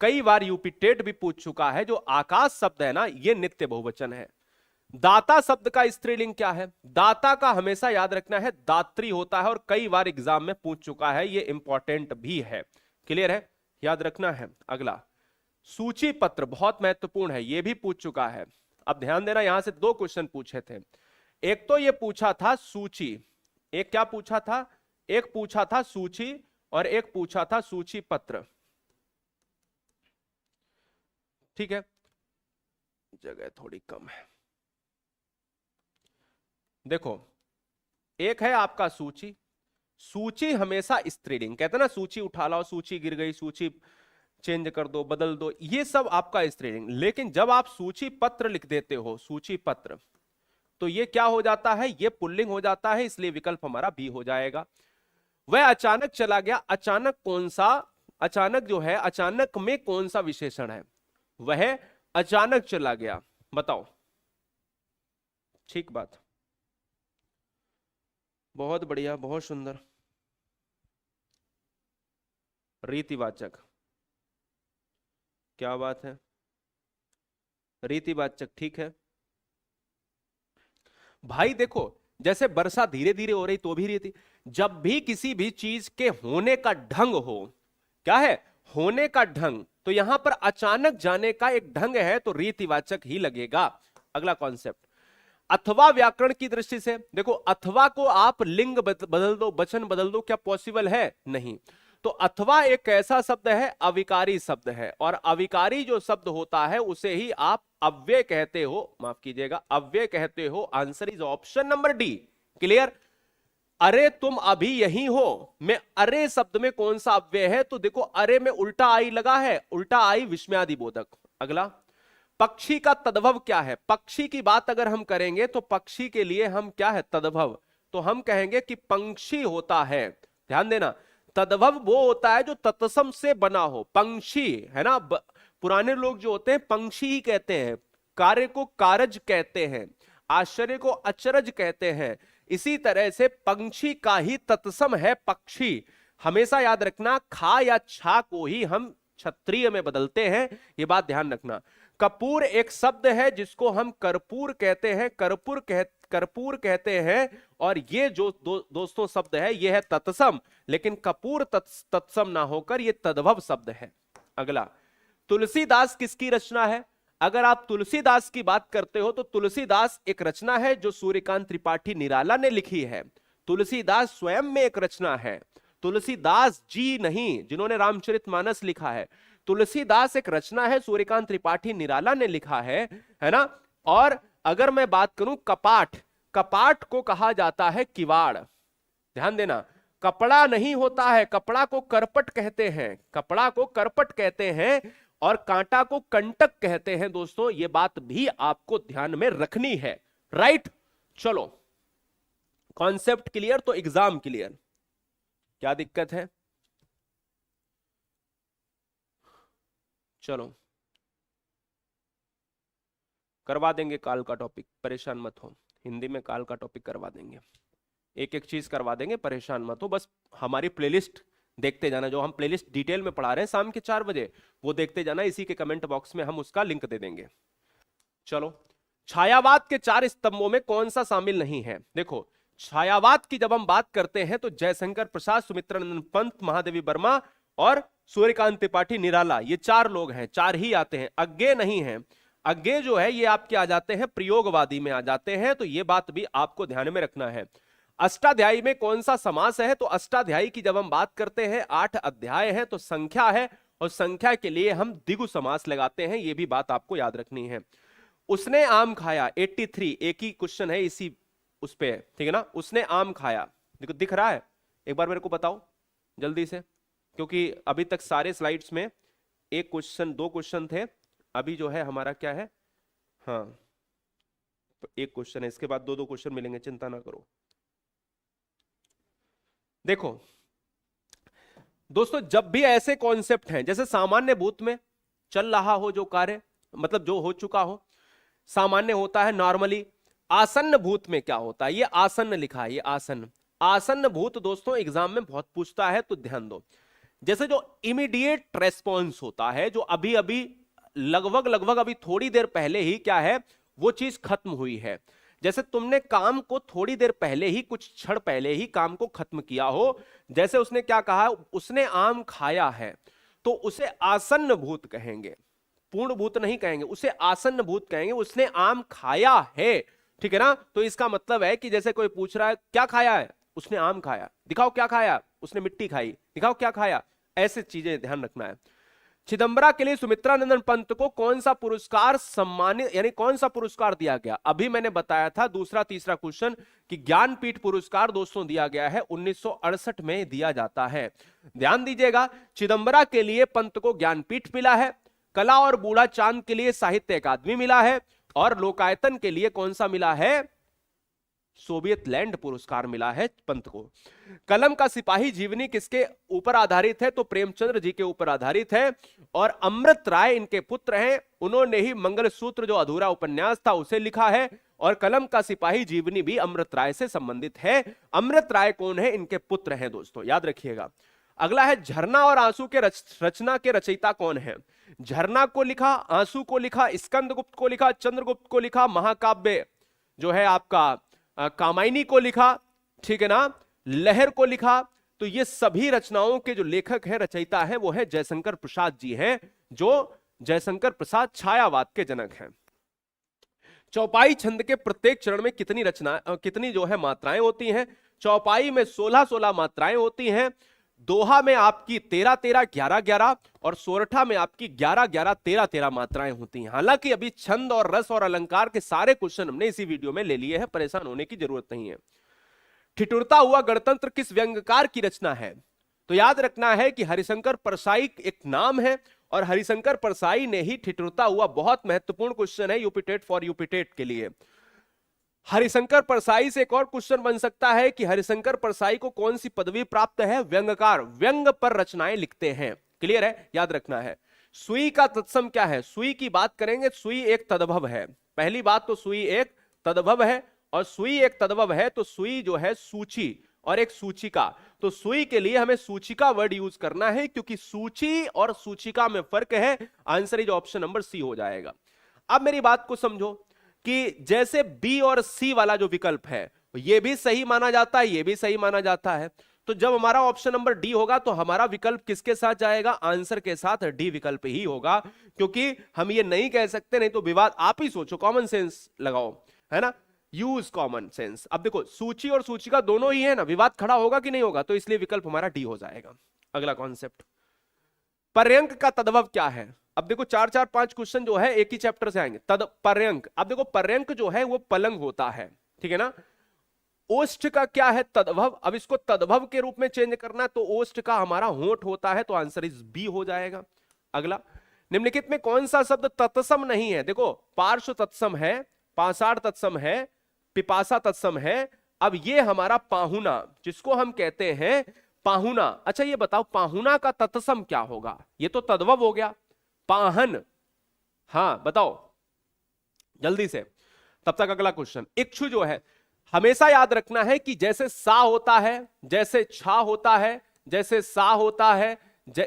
कई बार यूपी टेट भी पूछ चुका है, जो आकाश शब्द है ना ये नित्य बहुवचन है। दाता शब्द का स्त्रीलिंग क्या है? दाता का हमेशा याद रखना है दात्री होता है, और कई बार एग्जाम में पूछ चुका है, ये इंपॉर्टेंट भी है। क्लियर है, याद रखना है। अगला सूची पत्र बहुत महत्वपूर्ण है, ये भी पूछ चुका है। अब ध्यान देना, यहां से दो क्वेश्चन पूछे थे। एक तो ये पूछा था सूची, एक क्या पूछा था, एक पूछा था सूची और एक पूछा था सूची पत्र। ठीक है, जगह थोड़ी कम है। देखो, एक है आपका सूची, सूची हमेशा स्त्रीलिंग, कहते हैं ना सूची उठा लाओ, सूची गिर गई, सूची चेंज कर दो, बदल दो, ये सब आपका स्त्रीलिंग। लेकिन जब आप सूची पत्र लिख देते हो, सूची पत्र, तो ये क्या हो जाता है, ये पुल्लिंग हो जाता है, इसलिए विकल्प हमारा बी हो जाएगा। वह अचानक चला गया, अचानक कौन सा, अचानक जो है अचानक में कौन सा विशेषण है? वह अचानक चला गया, बताओ। ठीक बात, बहुत बढ़िया, बहुत सुंदर। रीतिवाचक, क्या बात है, रीतिवाचक, ठीक है भाई। देखो, जैसे वर्षा धीरे धीरे हो रही तो भी रीति, जब भी किसी भी चीज के होने का ढंग हो, क्या है, होने का ढंग, तो यहां पर अचानक जाने का एक ढंग है तो रीतिवाचक ही लगेगा। अगला कॉन्सेप्ट, अथवा व्याकरण की दृष्टि से देखो, अथवा को आप लिंग बदल दो, वचन बदल दो, क्या पॉसिबल है? नहीं। तो अथवा एक ऐसा शब्द है, अविकारी शब्द है, और अविकारी जो शब्द होता है उसे ही आप अव्यय कहते हो, माफ कीजिएगा अव्यय कहते हो। Answer is option number D. Clear? अरे तुम अभी यही हो, मैं अरे शब्द में कौन सा अव्यय है? तो देखो, अरे में उल्टा आई लगा है, उल्टा आई विस्मयादि बोधक। अगला, पक्षी का तद्भव क्या है? पक्षी की बात अगर हम करेंगे तो पक्षी के लिए हम क्या है, तद्भव, तो हम कहेंगे कि पंक्षी होता है। ध्यान देना, तद्भव वो होता है जो तत्सम से बना हो, पंक्षी है ना। पुराने लोग जो होते हैं पंक्षी ही कहते हैं, कार्य को कारज कहते हैं, आश्चर्य को अचरज कहते हैं। इसी तरह से पंक्षी का ही तत्सम है पक्षी। हमेशा याद रखना, खा या छा को ही हम क्षत्रिय में बदलते हैं, ये बात ध्यान रखना। कपूर एक शब्द है जिसको हम कर्पूर कहते हैं, कर्पूर कहते हैं, और ये जो दोस्तों शब्द है ये है तत्सम, लेकिन कपूर तत्सम ना होकर ये तद्भव शब्द है। अगला, तुलसीदास किसकी रचना है? अगर आप तुलसीदास की बात करते हो तो तुलसीदास एक रचना है जो सूर्यकांत त्रिपाठी निराला ने लिखी है। तुलसीदास स्वयं में एक रचना है, तुलसीदास जी नहीं जिन्होंने रामचरितमानस लिखा है। तुलसीदास एक रचना है, सूर्यकांत त्रिपाठी निराला ने लिखा है ना। और अगर मैं बात करूं कपाट, कपाट को कहा जाता है किवाड़। ध्यान देना, कपड़ा नहीं होता है, कपड़ा को करपट कहते हैं, कपड़ा को करपट कहते हैं, और कांटा को कंटक कहते हैं। दोस्तों ये बात भी आपको ध्यान में रखनी है, राइट? चलो, कॉन्सेप्ट क्लियर तो एग्जाम क्लियर। क्या दिक्कत है? चलो करवा देंगे काल का टॉपिक, परेशान मत हो, हिंदी में काल का टॉपिक करवा देंगे, एक एक चीज करवा देंगे, परेशान मत हो। बस हमारी प्लेलिस्ट देखते जाना, जो हम प्लेलिस्ट डिटेल में पढ़ा रहे हैं शाम के 4 बजे, वो देखते जाना, इसी के कमेंट बॉक्स में हम उसका लिंक दे देंगे। चलो, छायावाद के 4 स्तंभों में कौन सा शामिल नहीं है? देखो, छायावाद की जब हम बात करते हैं तो जयशंकर प्रसाद, सुमित्रानंद पंत, महादेवी वर्मा और सूर्यकांत त्रिपाठी निराला, ये 4 लोग हैं, 4 ही आते हैं, अज्ञे नहीं है। अज्ञे जो है ये आपके आ जाते हैं प्रयोगवादी में आ जाते हैं, तो ये बात भी आपको ध्यान में रखना है। अष्टाध्यायी में कौन सा समास है? तो अष्टाध्यायी की जब हम बात करते हैं 8 अध्याय है तो संख्या है, और संख्या के लिए हम द्विगु समास लगाते हैं, ये भी बात आपको याद रखनी है। उसने आम खाया 83, एक ही क्वेश्चन है इसी उस पे, ठीक है ना। उसने आम खाया, देखो दिख रहा है, एक बार मेरे को बताओ जल्दी से, क्योंकि अभी तक सारे स्लाइड्स में एक क्वेश्चन 2 क्वेश्चन थे, अभी जो है हमारा क्या है, हाँ एक क्वेश्चन है, इसके बाद दो दो क्वेश्चन मिलेंगे, चिंता ना करो। देखो दोस्तों, जब भी ऐसे कॉन्सेप्ट हैं, जैसे सामान्य भूत में चल रहा हो जो कार्य, मतलब जो हो चुका हो, सामान्य होता है नॉर्मली। आसन्न भूत में क्या होता है, ये आसन्न लिखा है, ये आसन्न। आसन्न भूत दोस्तों एग्जाम में बहुत पूछता है, तो ध्यान दो। जैसे जो इमीडिएट रेस्पॉन्स होता है, जो अभी अभी लगभग लगभग अभी थोड़ी देर पहले ही क्या है वो चीज खत्म हुई है। जैसे तुमने काम को थोड़ी देर पहले ही, कुछ क्षण पहले ही काम को खत्म किया हो। जैसे उसने क्या कहा, उसने आम खाया है, तो उसे आसन्न भूत कहेंगे, पूर्ण भूत नहीं कहेंगे, उसे आसन्न भूत कहेंगे। उसने आम खाया है, ठीक है ना। तो इसका मतलब है कि जैसे कोई पूछ रहा है क्या खाया है, उसने आम खाया, दिखाओ क्या खाया, उसने मिट्टी खाई, दिखाओ क्या खाया, ऐसे चीजें ध्यान रखना है। चिदंबरा के लिए सुमित्रानंदन पंत को कौन सा पुरस्कार सम्मानित, यानी कौन सा पुरस्कार दिया गया। अभी मैंने बताया था दूसरा तीसरा क्वेश्चन कि ज्ञानपीठ पुरस्कार दोस्तों दिया गया है, 1968 में दिया जाता है। ध्यान दीजिएगा, चिदंबरा के लिए पंत को ज्ञानपीठ मिला है, कला और बूढ़ा चांद के लिए साहित्य अकादमी मिला है, और लोकायतन के लिए कौन सा मिला है, सोवियत लैंड पुरस्कार मिला है पंत को। कलम का सिपाही जीवनी किसके ऊपर आधारित है, तो प्रेमचंद्र जी के ऊपर आधारित है, और अमृत राय इनके पुत्र हैं। उन्होंने ही मंगलसूत्र जो अधूरा उपन्यास था उसे लिखा है, और कलम का सिपाही जीवनी भी अमृत राय से संबंधित है। अमृत राय कौन है, इनके पुत्र हैं दोस्तों, याद रखिएगा। अगला है झरना और आंसू के रचना के रचयिता कौन है। झरना को लिखा, आंसू को लिखा, स्कंदगुप्त को लिखा, चंद्रगुप्त को लिखा, महाकाव्य जो है आपका कामायनी को लिखा, ठीक है ना, लहर को लिखा। तो ये सभी रचनाओं के जो लेखक हैं, रचयिता हैं, वो है जयशंकर प्रसाद जी हैं, जो जयशंकर प्रसाद छायावाद के जनक हैं। चौपाई छंद के प्रत्येक चरण में कितनी जो है मात्राएं होती हैं। चौपाई में 16-16 मात्राएं होती हैं। दोहा में आपकी 13-13, 11-11, और सोरठा में आपकी 11-11, 13-13 मात्राएं होती हैं। हालांकि अभी छंद और रस और अलंकार के सारे क्वेश्चन हमने इसी वीडियो में ले लिए हैं, परेशान होने की जरूरत नहीं है। ठिठुरता हुआ गणतंत्र किस व्यंग्यकार की रचना है, तो याद रखना है कि हरिशंकर परसाई एक नाम है, और हरिशंकर परसाई ने ही ठिठुरता हुआ, बहुत महत्वपूर्ण क्वेश्चन है यूपीटेट फॉर यूपीटेट के लिए। हरिशंकर परसाई से एक और क्वेश्चन बन सकता है कि हरिशंकर परसाई को कौन सी पदवी प्राप्त है, व्यंग्यकार, व्यंग पर रचनाएं लिखते हैं। क्लियर है, याद रखना है। सुई का तत्सम क्या है, सुई की बात करेंगे, सुई एक तद्भव है। पहली बात तो सुई एक तद्भव है, और सुई एक तद्भव है तो सुई जो है सूची और एक सूचिका। तो सुई के लिए हमें सूचिका वर्ड यूज करना है, क्योंकि सूची और सूचिका में फर्क है। Answer is option number C हो जाएगा। अब मेरी बात को समझो कि जैसे बी और सी वाला जो विकल्प है, ये भी सही माना जाता है, ये भी सही माना जाता है। तो जब हमारा ऑप्शन नंबर डी होगा तो हमारा विकल्प किसके साथ जाएगा, आंसर के साथ डी विकल्प ही होगा। क्योंकि हम ये नहीं कह सकते, नहीं तो विवाद, आप ही सोचो, कॉमन सेंस लगाओ, है ना, यूज कॉमन सेंस। अब देखो सूची और सूचिका दोनों ही है ना, विवाद खड़ा होगा कि नहीं होगा, तो इसलिए विकल्प हमारा डी हो जाएगा। अगला कॉन्सेप्ट, पर्यंक का तद्भव क्या है। अब देखो 4-4-5 क्वेश्चन जो है एक ही चैप्टर से आएंगे। पर्यंक, अब देखो पर्यंक जो है वो पलंग होता है, ठीक है ना। ओष्ठ का क्या है, तद्भव। अब इसको तद्भव के रूप में चेंज करना है, तो ओष्ठ का हमारा होंठ होता है, तो आंसर इज बी हो जाएगा। अगला, निम्नलिखित में कौन सा शब्द तत्सम नहीं है। देखो पार्श्व तत्सम है, पाषाण तत्सम है, पिपासा तत्सम है। अब ये हमारा पाहुना, जिसको हम कहते हैं पाहुना। अच्छा ये बताओ पाहुना का तत्सम क्या होगा, ये तो तद्भव हो गया, पाहन। हाँ बताओ जल्दी से, तब तक अगला क्वेश्चन। इक्षु जो है, हमेशा याद रखना है कि जैसे सा होता है, जैसे छा होता है, जैसे सा होता है,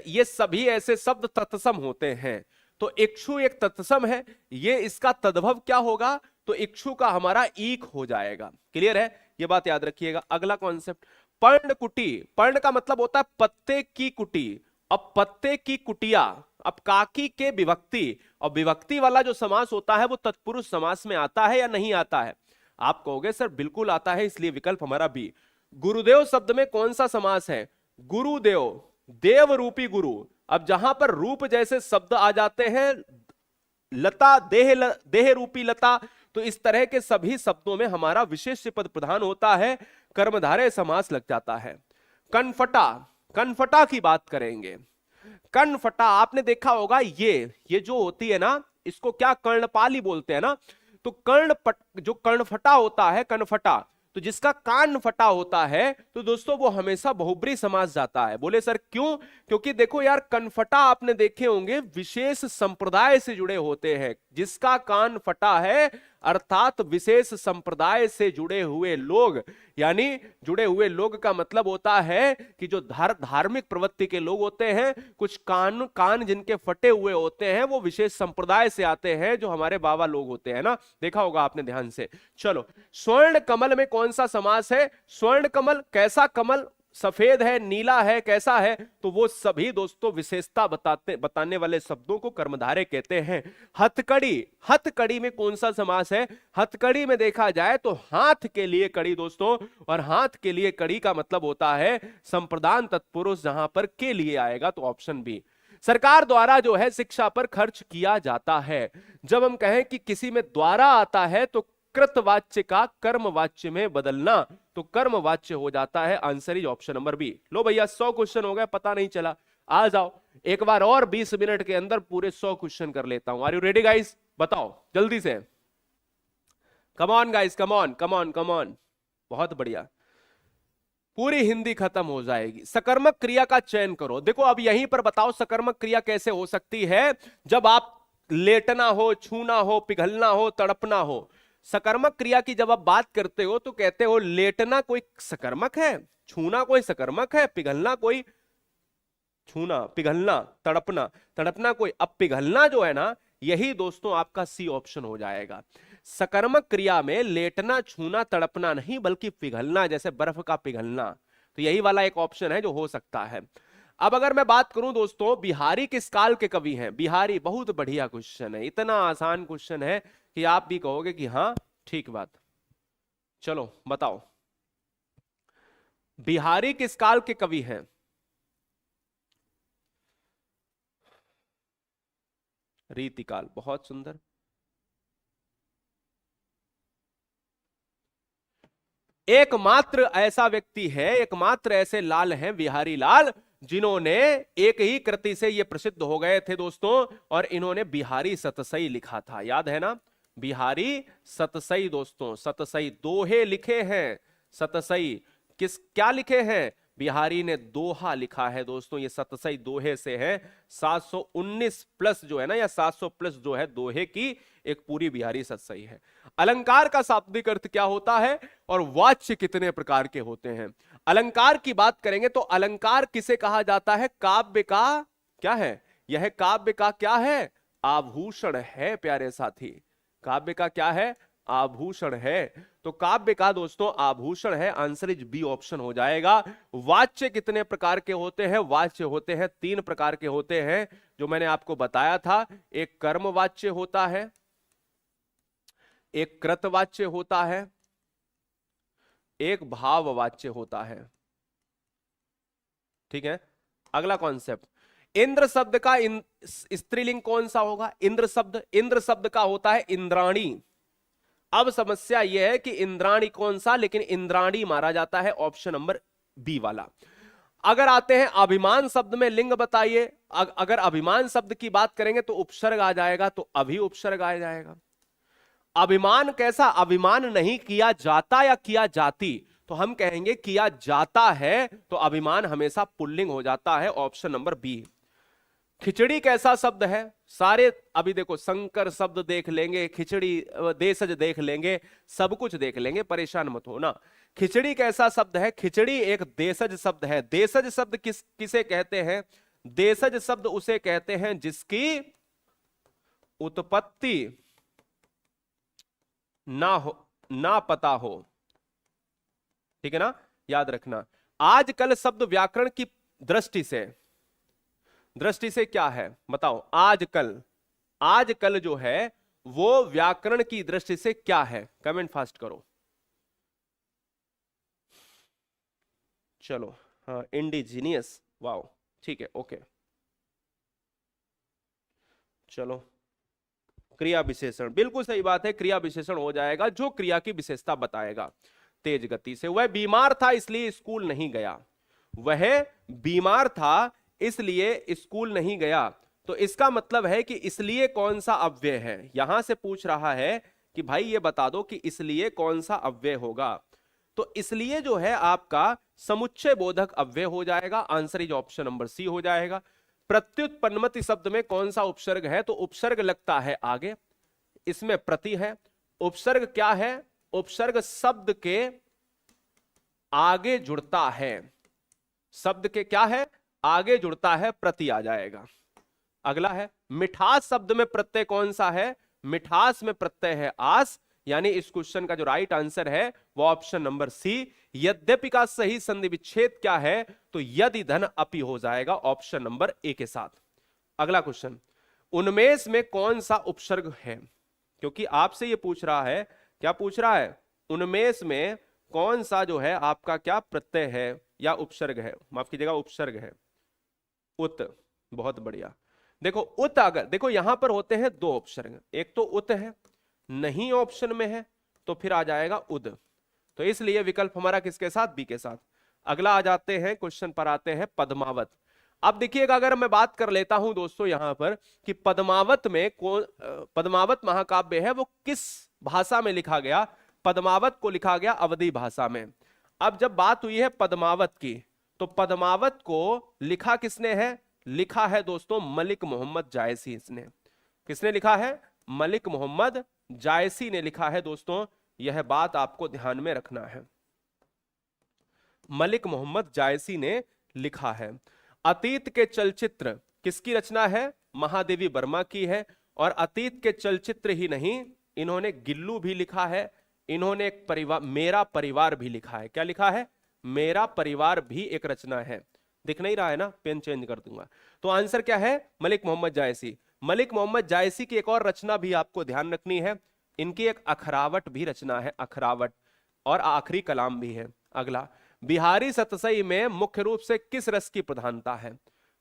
ये सभी ऐसे शब्द तत्सम होते हैं। तो इक्षु एक तत्सम है, ये इसका तद्भव क्या होगा, तो इक्षु का हमारा ईक हो जाएगा। क्लियर है, ये बात याद रखिएगा। अगला कॉन्सेप्ट, पर्णकुटी। पर्ण का मतलब होता है पत्ते की कुटी। अब पत्ते की कुटिया, अब काकी के विभक्ति, और विभक्ति वाला जो समास होता है वो तत्पुरुष समास में आता है या नहीं आता है। आप कहोगे सर बिल्कुल आता है, इसलिए विकल्प हमारा बी। गुरुदेव शब्द में कौन सा समास है, गुरुदेव, देव रूपी गुरु। अब जहां पर रूप जैसे शब्द आ जाते हैं, लता, देह रूपी लता, तो इस तरह के सभी शब्दों में हमारा विशेष पद प्रधान होता है, कर्मधारय समास लग जाता है। कनफटा, कनफटा की बात करेंगे। कनफटा आपने देखा होगा, ये जो होती है ना, इसको क्या कर्णपाली बोलते हैं ना। तो जो कर्णफटा होता है, कर्णफटा, तो जिसका कान फटा होता है तो दोस्तों वो हमेशा बहुब्री समास जाता है। बोले सर क्यों? क्योंकि देखो यार, कनफटा आपने देखे होंगे विशेष संप्रदाय से जुड़े होते हैं। जिसका कान फटा है अर्थात विशेष संप्रदाय से जुड़े हुए लोग, यानी जुड़े हुए लोग का मतलब होता है कि जो धार्मिक प्रवृत्ति के लोग होते हैं, कुछ कान जिनके फटे हुए होते हैं वो विशेष संप्रदाय से आते हैं, जो हमारे बाबा लोग होते हैं ना, देखा होगा आपने ध्यान से। चलो, स्वर्ण कमल में कौन सा समास है? स्वर्ण कमल, कैसा कमल? सफेद है, नीला है, कैसा है? तो वो सभी दोस्तों विशेषता बताने वाले शब्दों को कर्मधारय कहते हैं। हथकड़ी, हथकड़ी में कौन सा समास है? हथकड़ी में देखा जाए तो हाथ के लिए कड़ी दोस्तों, और हाथ के लिए कड़ी का मतलब होता है संप्रदान तत्पुरुष, जहां पर के लिए आएगा तो ऑप्शन बी। सरकार द्वारा जो है शिक्षा पर खर्च किया जाता है। जब हम कहें कि किसी में द्वारा आता है तो कृतवाच्य का कर्मवाच्य में बदलना, तो कर्मवाच्य हो जाता है। Answer is option number B. लो भैया 100 क्वेश्चन हो गए, पता नहीं चला। आ जाओ एक बार और 20 मिनट के अंदर पूरे 100 क्वेश्चन कर लेता हूं। Are you ready guys? बताओ जल्दी से। Come on guys, come on come on come on. बहुत बढ़िया, पूरी हिंदी खत्म हो जाएगी। सकर्मक क्रिया का चयन करो। देखो अब यहीं पर बताओ सकर्मक क्रिया कैसे हो सकती है? जब आप लेटना हो, छूना हो, पिघलना हो, तड़पना हो। सकर्मक क्रिया की जब आप बात करते हो तो कहते हो लेटना कोई सकर्मक है, छूना कोई सकर्मक है, पिघलना कोई, छूना, पिघलना, तड़पना, तड़पना कोई। अब पिघलना जो है ना, यही दोस्तों आपका सी ऑप्शन हो जाएगा। सकर्मक क्रिया में लेटना, छूना, तड़पना नहीं बल्कि पिघलना, जैसे बर्फ का पिघलना। तो यही वाला एक ऑप्शन है जो हो सकता है। अब अगर मैं बात करूं दोस्तों, बिहारी किस काल के कवि हैं? बिहारी, बहुत बढ़िया क्वेश्चन है, इतना आसान क्वेश्चन है कि आप भी कहोगे कि हाँ ठीक बात। चलो बताओ, बिहारी किस काल के कवि हैं? रीतिकाल, बहुत सुंदर। एकमात्र ऐसा व्यक्ति है, एकमात्र ऐसे लाल हैं बिहारी लाल, जिन्होंने एक ही कृति से ये प्रसिद्ध हो गए थे दोस्तों, और इन्होंने बिहारी सतसई लिखा था, याद है ना? बिहारी सतसई दोस्तों, सतसई दोहे लिखे हैं। सतसई क्या लिखे हैं? बिहारी ने दोहा लिखा है दोस्तों, ये सतसई दोहे से है। 719 प्लस जो है ना, या 700 प्लस जो है दोहे की एक पूरी बिहारी सतसई है। अलंकार का शाब्दिक अर्थ क्या होता है और वाच्य कितने प्रकार के होते हैं? अलंकार की बात करेंगे तो अलंकार किसे कहा जाता है? काव्य का क्या है? यह काव्य का क्या है? आभूषण है प्यारे साथी। काव्य का क्या है? आभूषण है। तो काव्य का दोस्तों आभूषण है। आंसर इज बी ऑप्शन हो जाएगा। वाच्य कितने प्रकार के होते हैं? वाच्य होते हैं 3 प्रकार के होते हैं, जो मैंने आपको बताया था। एक कर्मवाच्य होता है, एक कृतवाच्य होता है, एक भाववाच्य होता है। ठीक है, अगला कॉन्सेप्ट, इंद्र शब्द का स्त्रीलिंग कौन सा होगा? इंद्र शब्द का होता है इंद्राणी। अब समस्या यह है कि इंद्राणी कौन सा, लेकिन इंद्राणी मारा जाता है ऑप्शन नंबर बी वाला। अगर आते हैं अभिमान शब्द में, लिंग बताइए। अगर अभिमान शब्द की बात करेंगे तो उपसर्ग आ जाएगा, तो अभी उपसर्ग आ जाएगा। अभिमान कैसा? अभिमान नहीं किया जाता या किया जाती, तो हम कहेंगे किया जाता है, तो अभिमान हमेशा पुल्लिंग हो जाता है, ऑप्शन नंबर बी। खिचड़ी कैसा शब्द है? सारे अभी देखो संकर शब्द देख लेंगे, खिचड़ी देशज देख लेंगे, सब कुछ देख लेंगे, परेशान मत हो ना। खिचड़ी कैसा शब्द है? खिचड़ी एक देशज शब्द है। देशज शब्द किसे कहते हैं? देशज शब्द उसे कहते हैं जिसकी उत्पत्ति ना पता हो। ठीक है ना, याद रखना। आजकल शब्द व्याकरण की दृष्टि से क्या है बताओ? आजकल जो है वो व्याकरण की दृष्टि से क्या है? कमेंट फास्ट करो। चलो, हाँ, इंडिजीनियस, वाओ, ठीक है, ओके। चलो, क्रिया विशेषण, बिल्कुल सही बात है, क्रिया विशेषण हो जाएगा जो क्रिया की विशेषता बताएगा। तेज गति से, वह बीमार था इसलिए स्कूल नहीं गया। वह बीमार था इसलिए स्कूल नहीं गया, तो इसका मतलब है कि इसलिए कौन सा अव्यय है? यहां से पूछ रहा है कि भाई ये बता दो कि इसलिए कौन सा अव्यय होगा। तो इसलिए जो है आपका समुच्चय बोधक अव्यय हो जाएगा, answer is option number C हो जाएगा। प्रत्युत्पन्नमति शब्द में कौन सा उपसर्ग है, तो उपसर्ग लगता है आगे, इसमें प्रति है। उपसर्ग क्या है, उपसर्ग शब्द के आगे जुड़ता है, शब्द के क्या है आगे जुड़ता है, प्रति आ जाएगा। अगला है मिठास शब्द में प्रत्यय कौन सा है, मिठास में प्रत्यय है आस, यानी इस क्वेश्चन का जो राइट आंसर है वो ऑप्शन नंबर सी। यद्यपि का सही संधि विच्छेद क्या है, तो यदि धन अपि हो जाएगा ऑप्शन नंबर ए के साथ। अगला क्वेश्चन, उन्मेष में कौन सा उपसर्ग है, क्योंकि आपसे ये पूछ रहा है, क्या पूछ रहा है, उन्मेष में कौन सा जो है आपका क्या प्रत्यय है या उपसर्ग है, माफ कीजिएगा उपसर्ग है, उत। बहुत बढ़िया। देखो उत, अगर देखो यहां पर होते हैं दो उपसर्ग, एक तो उत है, नहीं ऑप्शन में है तो फिर आ जाएगा उद, तो इसलिए विकल्प हमारा किसके साथ, बी के साथ। अगला आ जाते हैं क्वेश्चन पर, आते हैं पद्मावत। अब देखिएगा अगर मैं बात कर लेता हूं दोस्तों यहां पर कि पद्मावत में कौन, पद्मावत महाकाव्य है वो किस भाषा में लिखा गया, पद्मावत को लिखा गया अवधी भाषा में। अब जब बात हुई है पद्मावत की, तो पद्मावत को लिखा किसने है, लिखा है दोस्तों मलिक मोहम्मद जायसी। इसने किसने लिखा है, मलिक मोहम्मद जायसी ने लिखा है दोस्तों, यह बात आपको ध्यान में रखना है, मलिक मोहम्मद जायसी ने लिखा है। अतीत के चलचित्र किसकी रचना है, महादेवी वर्मा की है। और अतीत के चलचित्र ही नहीं, इन्होंने गिल्लू भी लिखा है, इन्होंने एक परिवार, मेरा परिवार भी लिखा है। क्या लिखा है, मेरा परिवार भी एक रचना है। दिख नहीं रहा है ना, पेन चेंज कर दूंगा। तो आंसर क्या है, मलिक मोहम्मद जायसी। मलिक मोहम्मद जायसी की एक और रचना भी आपको ध्यान रखनी है, इनकी एक अखरावट भी रचना है, अखरावट, और आखिरी कलाम भी है। अगला, बिहारी सतसई में मुख्य रूप से किस रस की प्रधानता है,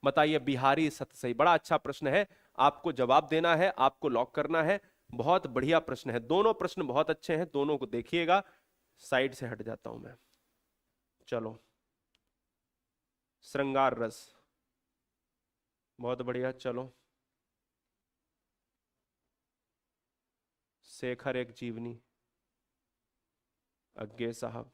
बताइए। बिहारी सतसई बड़ा अच्छा प्रश्न है, आपको जवाब देना है, आपको लॉक करना है। बहुत बढ़िया प्रश्न है, दोनों प्रश्न बहुत अच्छे हैं, दोनों को देखिएगा। साइड से हट जाता हूं मैं, चलो। श्रृंगार रस, बहुत बढ़िया, चलो। शेखर एक जीवनी, अज्ञे साहब।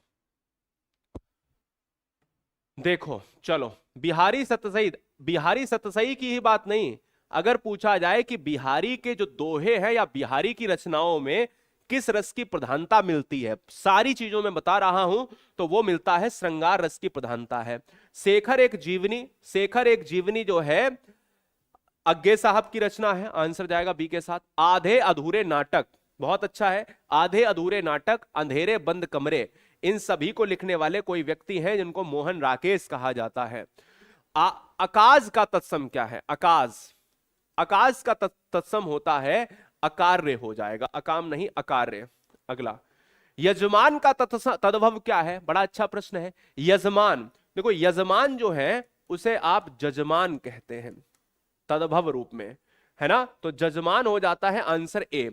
देखो चलो, बिहारी सतसई, बिहारी सतसई की ही बात नहीं, अगर पूछा जाए कि बिहारी के जो दोहे हैं या बिहारी की रचनाओं में किस रस की प्रधानता मिलती है, सारी चीजों में बता रहा हूं, तो वो मिलता है श्रृंगार रस की प्रधानता है। शेखर एक जीवनी, शेखर एक जीवनी जो है अज्ञे साहब की रचना है, आंसर जाएगा बी के साथ। आधे अधूरे नाटक, बहुत अच्छा है, आधे अधूरे नाटक, अंधेरे बंद कमरे, इन सभी को लिखने वाले कोई व्यक्ति हैं जिनको मोहन राकेश कहा जाता है। अकाज का तत्सम क्या है, अकाज, अकाज का तत्सम होता है अकार्य, हो जाएगा, अकाम नहीं अकार्य। अगला, यजमान का तद्भव क्या है, बड़ा अच्छा प्रश्न है। यजमान, देखो यजमान जो है उसे आप जजमान कहते हैं तद्भव रूप में, है ना, तो जजमान हो जाता है आंसर ए।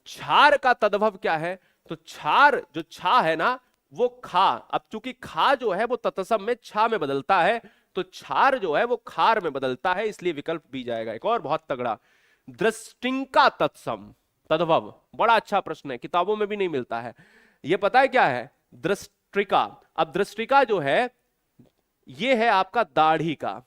छार का तद्भव क्या है, तो छार, जो छा है ना वो खा, अब चूंकि खा जो है वो तत्सम में छा में बदलता है, तो छार जो है वो खार में बदलता है, इसलिए विकल्प बी जाएगा। एक और बहुत तगड़ा, दृष्टिंका तत्सम तद्भव, बड़ा अच्छा प्रश्न है, किताबों में भी नहीं मिलता है। ये पता है क्या है, दृष्टिका। अब दृष्टिका जो है ये है आपका दाढ़ी का,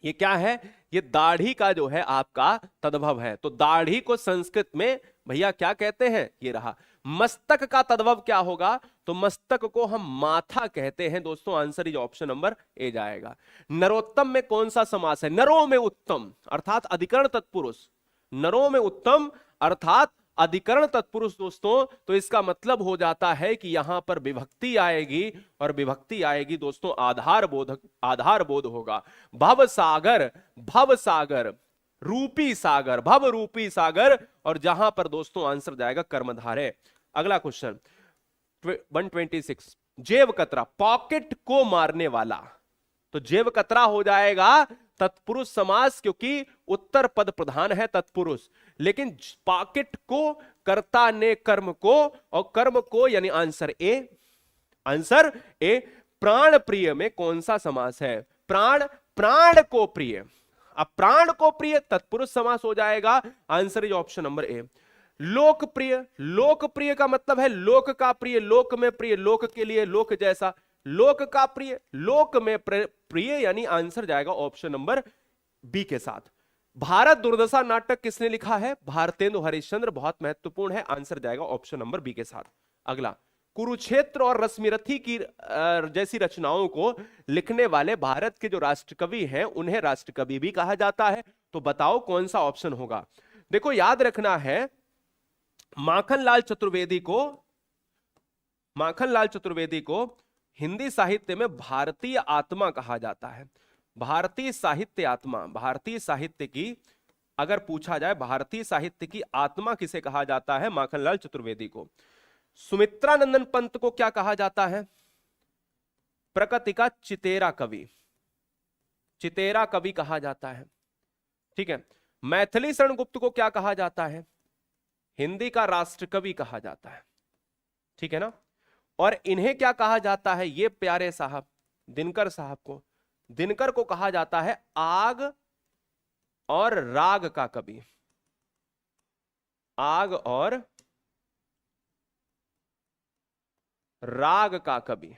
ये क्या है, ये दाढ़ी का जो है आपका तद्भव है। तो दाढ़ी को संस्कृत में भैया क्या कहते हैं, ये रहा। मस्तक का तद्भव क्या होगा, तो मस्तक को हम माथा कहते हैं दोस्तों, answer is option number A जाएगा। नरोत्तम में कौन सा समास है, नरों में उत्तम अर्थात अधिकरण तत्पुरुष, नरों में उत्तम अर्थात अधिकरण तत्पुरुष दोस्तों, तो इसका मतलब हो जाता है कि यहां पर विभक्ति आएगी, और विभक्ति आएगी दोस्तों आधार बोध, आधार बोध होगा। भव सागर, भव सागर, रूपी सागर, भव रूपी सागर, और जहां पर दोस्तों आंसर जाएगा कर्मधारय। अगला क्वेश्चन 126, जेव कतरा, पॉकेट को मारने वाला, तो जेव कतरा हो जाएगा तत्पुरुष समास, क्योंकि उत्तर पद प्रधान है तत्पुरुष। लेकिन पॉकेट को, कर्ता ने कर्म को, और कर्म को यानी आंसर ए, आंसर ए। प्राण प्रिय में कौन सा समास है, प्राण, प्राण को प्रिय, अब प्राण को प्रिय तत्पुरुष समास हो जाएगा, answer is option number A. लोकप्रिय, लोकप्रिय का मतलब है लोक का प्रिय, लोक में प्रिय, लोक के लिए, लोक जैसा, लोक का प्रिय, लोक में प्रिय, यानी आंसर जाएगा ऑप्शन नंबर बी के साथ। भारत दुर्दशा नाटक किसने लिखा है? भारतेंदु हरिश्चंद्र, बहुत महत्वपूर्ण है, आंसर जाएगा ऑप्शन नंबर बी के साथ। अगला, कुरुक्षेत्र और रश्मिरथी की जैसी रचनाओं को लिखने वाले भारत के जो राष्ट्रकवि हैं उन्हें राष्ट्रकवि भी कहा जाता है। तो बताओ कौन सा ऑप्शन होगा? देखो याद रखना है, माखनलाल चतुर्वेदी को हिंदी साहित्य में भारतीय आत्मा कहा जाता है। भारतीय साहित्य आत्मा, भारतीय साहित्य की अगर पूछा जाए भारतीय साहित्य की आत्मा किसे कहा जाता है? माखनलाल चतुर्वेदी को। सुमित्रानंदन पंत को क्या कहा जाता है? प्रकृति का चितेरा कवि, चितेरा कवि कहा जाता है। ठीक है। मैथिली शरण गुप्त को क्या कहा जाता है? हिंदी का राष्ट्रकवि कहा जाता है। ठीक है ना। और इन्हें क्या कहा जाता है? ये प्यारे साहब दिनकर साहब को, दिनकर को कहा जाता है आग और राग का कवि, आग और राग का कवि,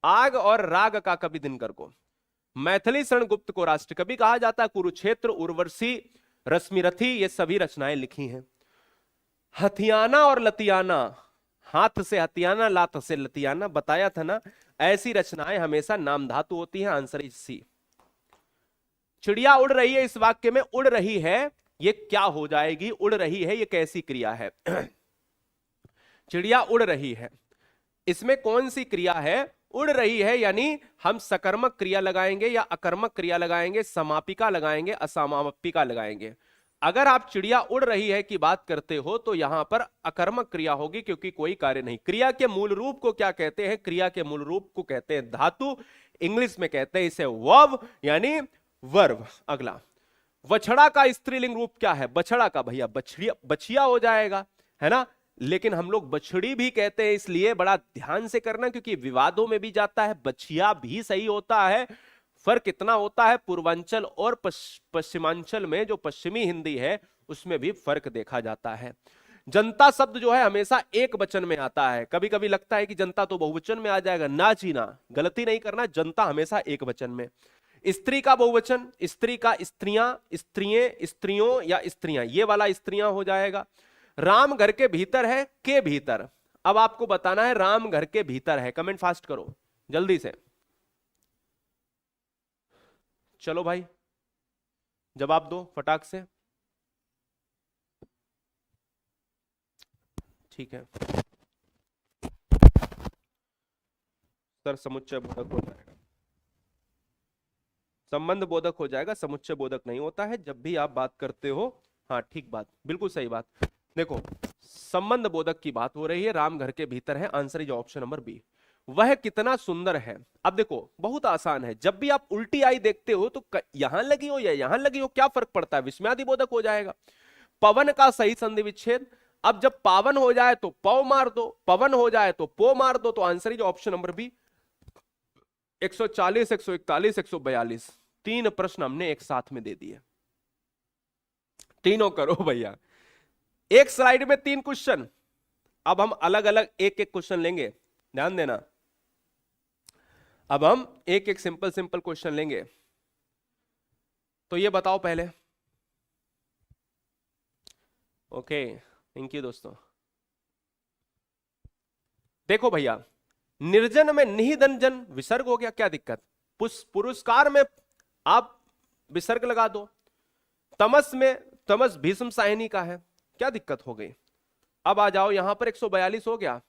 आग और राग का कवि दिनकर को। मैथिली शरण गुप्त को राष्ट्रकवि कहा जाता है। कुरुक्षेत्र, उर्वशी, रश्मिरथी ये सभी रचनाएं लिखी हैं। हथियाना और लतियाना, हाथ से हथियाना, लात से लतियाना, बताया था ना, ऐसी रचनाएं हमेशा नाम धातु होती हैं। Answer is C. चिड़िया उड़ रही है, इस वाक्य में उड़ रही है ये क्या हो जाएगी? उड़ रही है ये कैसी क्रिया है? चिड़िया उड़ रही है, इसमें कौन सी क्रिया है? उड़ रही है, यानी हम सकर्मक क्रिया लगाएंगे या अकर्मक क्रिया लगाएंगे, समापिका लगाएंगे, असमापिका लगाएंगे। अगर आप चिड़िया उड़ रही है की बात करते हो तो यहां पर अकर्मक क्रिया होगी, क्योंकि कोई कार्य नहीं। क्रिया के मूल रूप को क्या कहते हैं? क्रिया के मूल रूप को कहते हैं धातु, इंग्लिश में कहते हैं इसे वर्ब, यानी वर्ब। अगला, बछड़ा का स्त्रीलिंग रूप क्या है? बछड़ा का भैया बछिया हो जाएगा, है ना। लेकिन हम लोग बछड़ी भी कहते हैं, इसलिए बड़ा ध्यान से करना, क्योंकि विवादों में भी जाता है। बछिया भी सही होता है। फर्क कितना होता है? पूर्वांचल और पश्चिमांचल में जो पश्चिमी हिंदी है उसमें भी फर्क देखा जाता है। जनता शब्द जो है हमेशा एक वचन में आता है। कभी कभी लगता है कि जनता तो बहुवचन में आ जाएगा, ना जीना, गलती नहीं करना, जनता हमेशा एक वचन में। स्त्री का बहुवचन, स्त्री का स्त्रियां, स्त्रियां, स्त्रियों या स्त्रियां, ये वाला स्त्रियां हो जाएगा। राम घर के भीतर है, के भीतर, अब आपको बताना है राम घर के भीतर है। कमेंट फास्ट करो जल्दी से, चलो भाई जवाब दो फटाक से। ठीक है सर, समुच्चय बोधक हो जाएगा, संबंध बोधक हो जाएगा, समुच्चय बोधक नहीं होता है जब भी आप बात करते हो। हाँ ठीक बात, बिल्कुल सही बात। देखो संबंध बोधक की बात हो रही है, राम घर के भीतर है, answer is option number B. वह कितना सुंदर है। अब देखो बहुत आसान है, जब भी आप उल्टी आई देखते हो तो यहां लगी हो या यहां लगी हो क्या फर्क पड़ता है? विस्मयादि बोधक हो जाएगा। पवन का सही संधि विच्छेद, अब जब पावन हो जाए तो पौ मार दो, पवन हो जाए तो पो मार दो, तो answer is option number B. 140, 141, 142 तीन प्रश्न हमने एक साथ में दे दिए, तीनों करो भैया। एक स्लाइड में 3 क्वेश्चन, अब हम अलग अलग एक एक क्वेश्चन लेंगे, ध्यान देना। अब हम एक एक सिंपल सिंपल क्वेश्चन लेंगे। तो ये बताओ पहले। ओके थैंक यू दोस्तों। देखो भैया, निर्जन में निहिदंजन विसर्ग हो गया, क्या दिक्कत? पुरस्कार में आप विसर्ग लगा दो। तमस में, तमस भीष्म साहिनी का है, क्या दिक्कत हो गई? अब आ जाओ यहां पर 142 हो गया।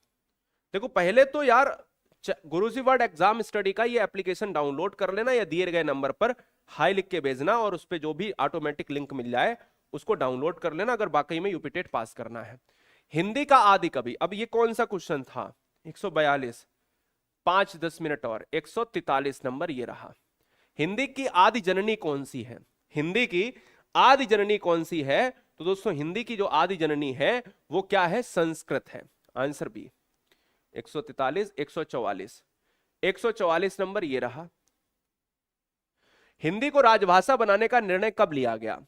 देखो पहले तो यार गुरुजी वर्ड एग्जाम स्टडी का ये एप्लीकेशन डाउनलोड कर लेना, या दिए गए नंबर पर हाई लिख के भेजना, और उस पर जो भी ऑटोमेटिक लिंक मिल जाए उसको डाउनलोड कर लेना, अगर वाकई में यूपी टेट पास करना है। हिंदी का आदि कवि, अब ये कौन सा क्वेश्चन था? 142, 5-10 मिनट और 143 नंबर ये रहा। हिंदी की आदि जननी कौन सी है? हिंदी की आदि जननी कौन सी है? तो दोस्तों हिंदी की जो आदि जननी है वो क्या है? संस्कृत है, आंसर बी। 143, 144, 144 नंबर ये रहा। हिंदी को राजभाषा बनाने का निर्णय कब लिया गया?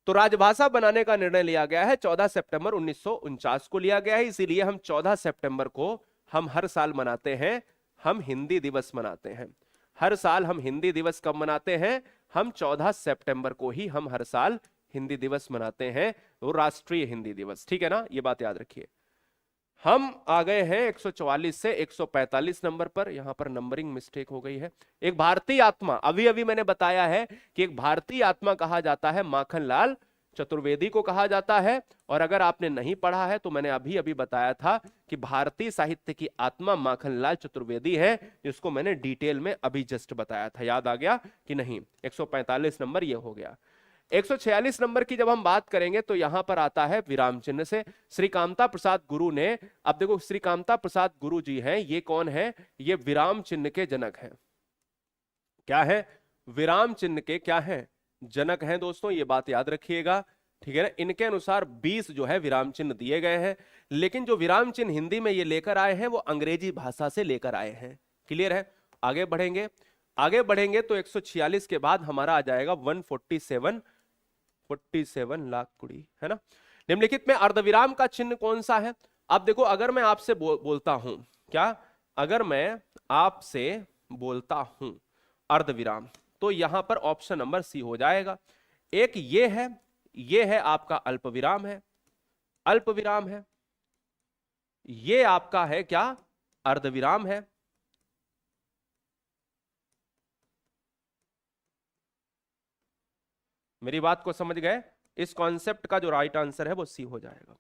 तो राजभाषा बनाने का निर्णय लिया गया है 14 सितंबर 1949 को लिया गया है, इसीलिए हम 14 सितंबर को हम हर साल मनाते हैं, हम हिंदी दिवस मनाते हैं। हर साल हम हिंदी दिवस कब मनाते हैं? हम 14 सितंबर को ही हम हर साल हिंदी दिवस मनाते हैं, वो राष्ट्रीय हिंदी दिवस। ठीक है ना, ये बात याद रखिए। हम आ गए हैं 144 से 145 नंबर पर। यहां पर नंबरिंग मिस्टेक हो गई है। एक भारतीय आत्मा, अभी अभी मैंने बताया है कि एक भारतीय आत्मा कहा जाता है माखनलाल चतुर्वेदी को कहा जाता है। और अगर आपने नहीं पढ़ा है तो मैंने अभी अभी बताया था कि भारतीय साहित्य की आत्मा माखनलाल चतुर्वेदी है, जिसको मैंने डिटेल में अभी जस्ट बताया था। याद आ गया कि नहीं? 145 नंबर ये हो गया। 146 नंबर की जब हम बात करेंगे तो यहां पर आता है विराम चिन्ह से। श्री कामता प्रसाद गुरु ने, अब देखो श्री कामता प्रसाद गुरु जी हैं, ये कौन है? ये विराम चिन्ह के जनक हैं। क्या है? विराम चिन्ह के क्या है? जनक हैं दोस्तों, ये बात याद रखिएगा। ठीक है ना, इनके अनुसार 20 जो है विराम चिन्ह दिए गए हैं, लेकिन जो विराम चिन्ह हिंदी में ये लेकर आए हैं वो अंग्रेजी भाषा से लेकर आए हैं। क्लियर है? आगे बढ़ेंगे, आगे बढ़ेंगे तो 146 के बाद हमारा आ जाएगा 147 लाख कुड़ी, है ना। निम्नलिखित में अर्धविराम का चिन्ह कौन सा है? अब देखो, अगर मैं आपसे बोलता हूं, क्या? अगर मैं आपसे बोलता हूं अर्धविराम, तो यहां पर ऑप्शन नंबर सी हो जाएगा। एक ये है आपका अल्पविराम है, अल्पविराम है। ये आपका है क्या? अर्धविराम है। मेरी बात को समझ गए? इस कॉन्सेप्ट का जो राइट आंसर है वो सी हो जाएगा।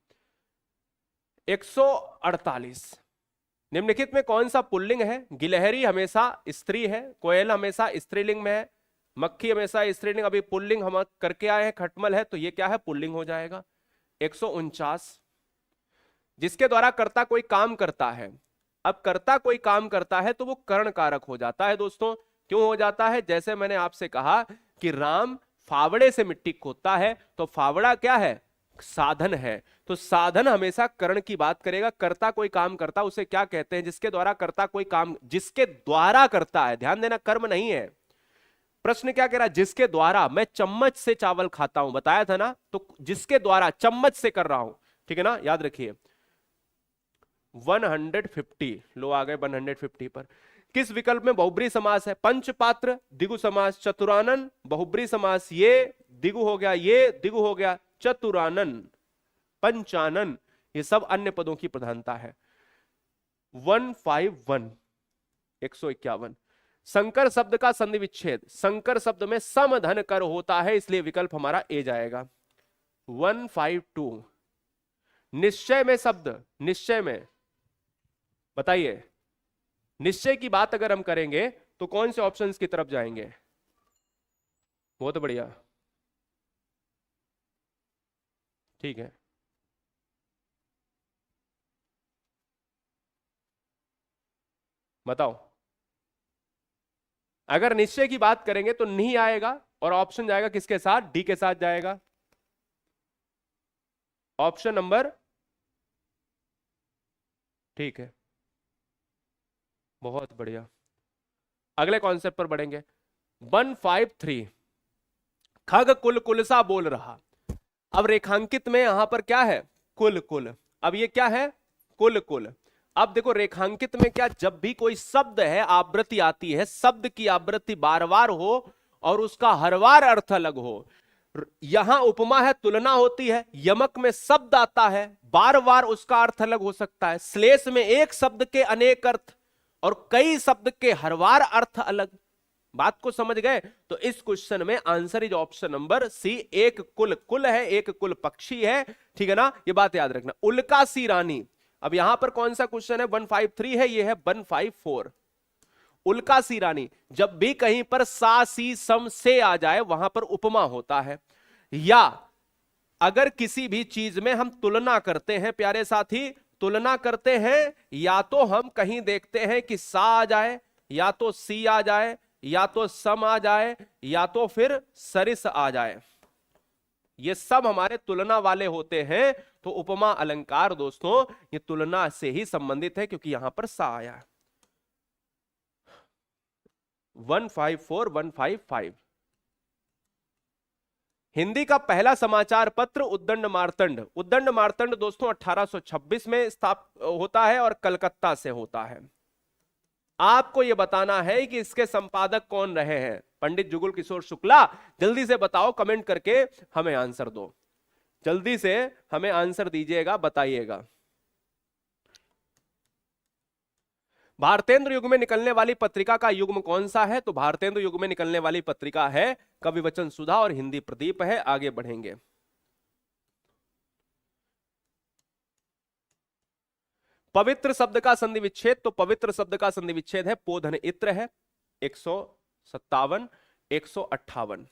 148, निम्नलिखित में कौन सा पुल्लिंग है? गिलहरी हमेशा स्त्री है, कोयल हमेशा स्त्रीलिंग में है, मक्खी हमेशा स्त्रीलिंग। अभी पुल्लिंग हम करके आए हैं, खटमल है, तो ये क्या है? पुल्लिंग हो जाएगा। 149, जिसके द्वारा कर्ता कोई काम करता है। अब कर्ता कोई काम करता है तो वो कर्ण कारक हो जाता है दोस्तों। क्यों हो जाता है? जैसे मैंने आपसे कहा कि राम फावड़े से मिट्टी खोदता है, तो फावड़ा क्या है? साधन है। तो साधन हमेशा कर्ण की बात करेगा। कर्ता कोई काम करता, उसे क्या कहते हैं? जिसके द्वारा कर्ता कोई काम, जिसके द्वारा करता है, ध्यान देना, कर्म नहीं है। प्रश्न क्या कह रहा है? जिसके द्वारा मैं चम्मच से चावल खाता हूं, बताया था ना, तो जिसके द्वारा चम्मच से कर रहा हूं। ठीक है ना, याद रखिए। 150 लो आ गए 150 पर। किस विकल्प में बहुब्री समास है? पंचपात्र द्विगु समास, चतुरानन बहुब्री समास, ये द्विगु हो गया, ये द्विगु हो गया, चतुरानन, पंचानन, ये सब अन्य पदों की प्रधानता है। 151, 151, संकर शब्द का संधि विच्छेद। संकर शब्द में सम धन कर होता है, इसलिए विकल्प हमारा ए जाएगा। 152, निश्चय में शब्द, निश्चय में बताइए, निश्चय की बात अगर हम करेंगे तो कौन से ऑप्शंस की तरफ जाएंगे? बहुत बढ़िया, ठीक है। बताओ, अगर निश्चय की बात करेंगे तो नहीं आएगा, और ऑप्शन जाएगा किसके साथ? डी के साथ जाएगा। ऑप्शन नंबर, ठीक है, बहुत बढ़िया। अगले कॉन्सेप्ट पर बढ़ेंगे। 153, खग कुल कुलसा बोल रहा। अब रेखांकित में यहां पर क्या है? कुल कुल। अब ये क्या है? कुल कुल। अब देखो, रेखांकित में क्या, जब भी कोई शब्द है, आवृत्ति आती है, शब्द की आवृत्ति बार बार हो और उसका हर बार अर्थ अलग हो। यहां उपमा है, तुलना होती है। यमक में शब्द आता है, बार बार उसका अर्थ अलग हो सकता है। श्लेष में एक शब्द के अनेक अर्थ और कई शब्द के हर बार अर्थ अलग। बात को समझ गए? तो इस क्वेश्चन में answer is option number C. एक कुल कुल है, एक कुल पक्षी है। ठीक है ना, ये बात याद रखना। उल्का सी रानी। अब यहां पर कौन सा क्वेश्चन है? 153 है, ये है 154। उल्का सी रानी, जब भी कहीं पर सा सी सम से आ जाए वहां पर उपमा होता है। या अगर किसी भी चीज में हम तुलना करते हैं प्यारे साथी, तुलना करते हैं, या तो हम कहीं देखते हैं कि सा आ जाए, या तो सी आ जाए, या तो सम आ जाए, या तो फिर सरिस आ जाए। ये सब हमारे तुलना वाले होते हैं। तो उपमा अलंकार दोस्तों ये तुलना से ही संबंधित है, क्योंकि यहां पर सा आया है। 154, 155, हिंदी का पहला समाचार पत्र उद्दंड मार्तंड। उद्दंड मार्तंड दोस्तों 1826 में होता है और कलकत्ता से होता है। आपको यह बताना है कि इसके संपादक कौन रहे हैं। पंडित जुगल किशोर शुक्ला। जल्दी से बताओ, कमेंट करके हमें आंसर दो, जल्दी से हमें आंसर दीजिएगा, बताइएगा। भारतेंद्र युग में निकलने वाली पत्रिका का युग्म कौन सा है? तो भारतेंद्र युग में निकलने वाली पत्रिका है कवि वचन सुधा और हिंदी प्रदीप है। आगे बढ़ेंगे। पवित्र शब्द का संधि विच्छेद। तो पवित्र शब्द का संधि विच्छेद है पोधन इत्र है। 157, 158।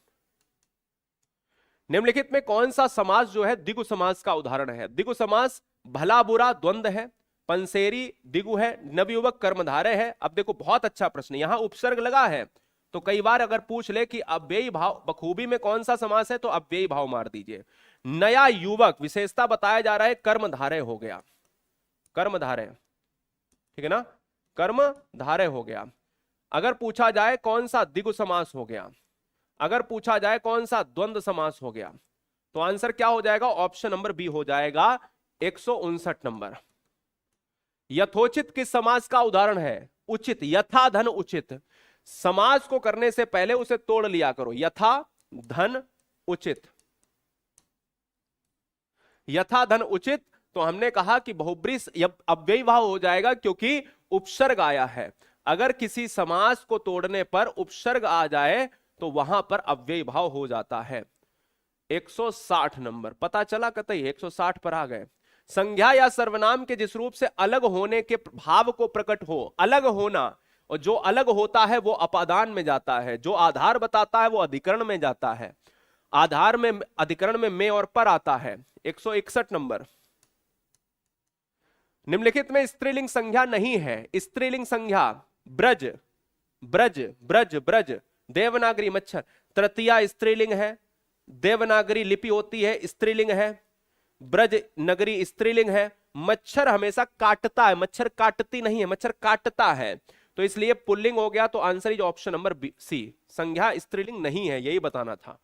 निम्नलिखित में कौन सा समास जो है दिगु समास का उदाहरण है? दिगु समास भला बुरा द्वंद्व है, पंसेरी दिगु है, नवयुवक कर्मधारय है। अब देखो बहुत अच्छा प्रश्न, यहां उपसर्ग लगा है तो कई बार अगर पूछ ले कि अव्ययी भाव बखूबी में कौन सा समास है तो अव्ययी भाव मार दीजिए। नया युवक विशेषता बताया जा रहा है, कर्मधारय हो गया, कर्मधारय, ठीक है ना, कर्मधारय हो गया। अगर पूछा जाए कौन सा दिगु समास हो गया, अगर पूछा जाए कौन सा द्वंद्व समास हो गया, तो आंसर क्या हो जाएगा? ऑप्शन नंबर बी हो जाएगा 159 नंबर। यथोचित किस समास का उदाहरण है? उचित, यथा धन उचित। समास को करने से पहले उसे तोड़ लिया करो। यथा धन उचित, यथा धन उचित। तो हमने कहा कि बहुब्रीहि अव्ययी भाव हो जाएगा क्योंकि उपसर्ग आया है। अगर किसी समास को तोड़ने पर उपसर्ग आ जाए तो वहां पर अव्ययी भाव हो जाता है। 160 नंबर, पता चला कतई 160 पर आ गए। संज्ञा या सर्वनाम के जिस रूप से अलग होने के भाव को प्रकट हो, अलग होना, और जो अलग होता है वो अपादान में जाता है, जो आधार बताता है वो अधिकरण में जाता है। आधार में अधिकरण में और पर आता है। 161 नंबर। निम्नलिखित में स्त्रीलिंग संज्ञा नहीं है। स्त्रीलिंग संज्ञा ब्रज, ब्रज, ब्रज, ब्रज, देवनागरी मच्छर। तृतीया स्त्रीलिंग है, देवनागरी लिपि होती है, स्त्रीलिंग है। ब्रज नगरी स्त्रीलिंग है। मच्छर हमेशा काटता है, मच्छर काटती नहीं है, मच्छर काटता है, तो इसलिए पुल्लिंग हो गया। तो answer is option number C, संज्ञा स्त्रीलिंग नहीं है, यही बताना था,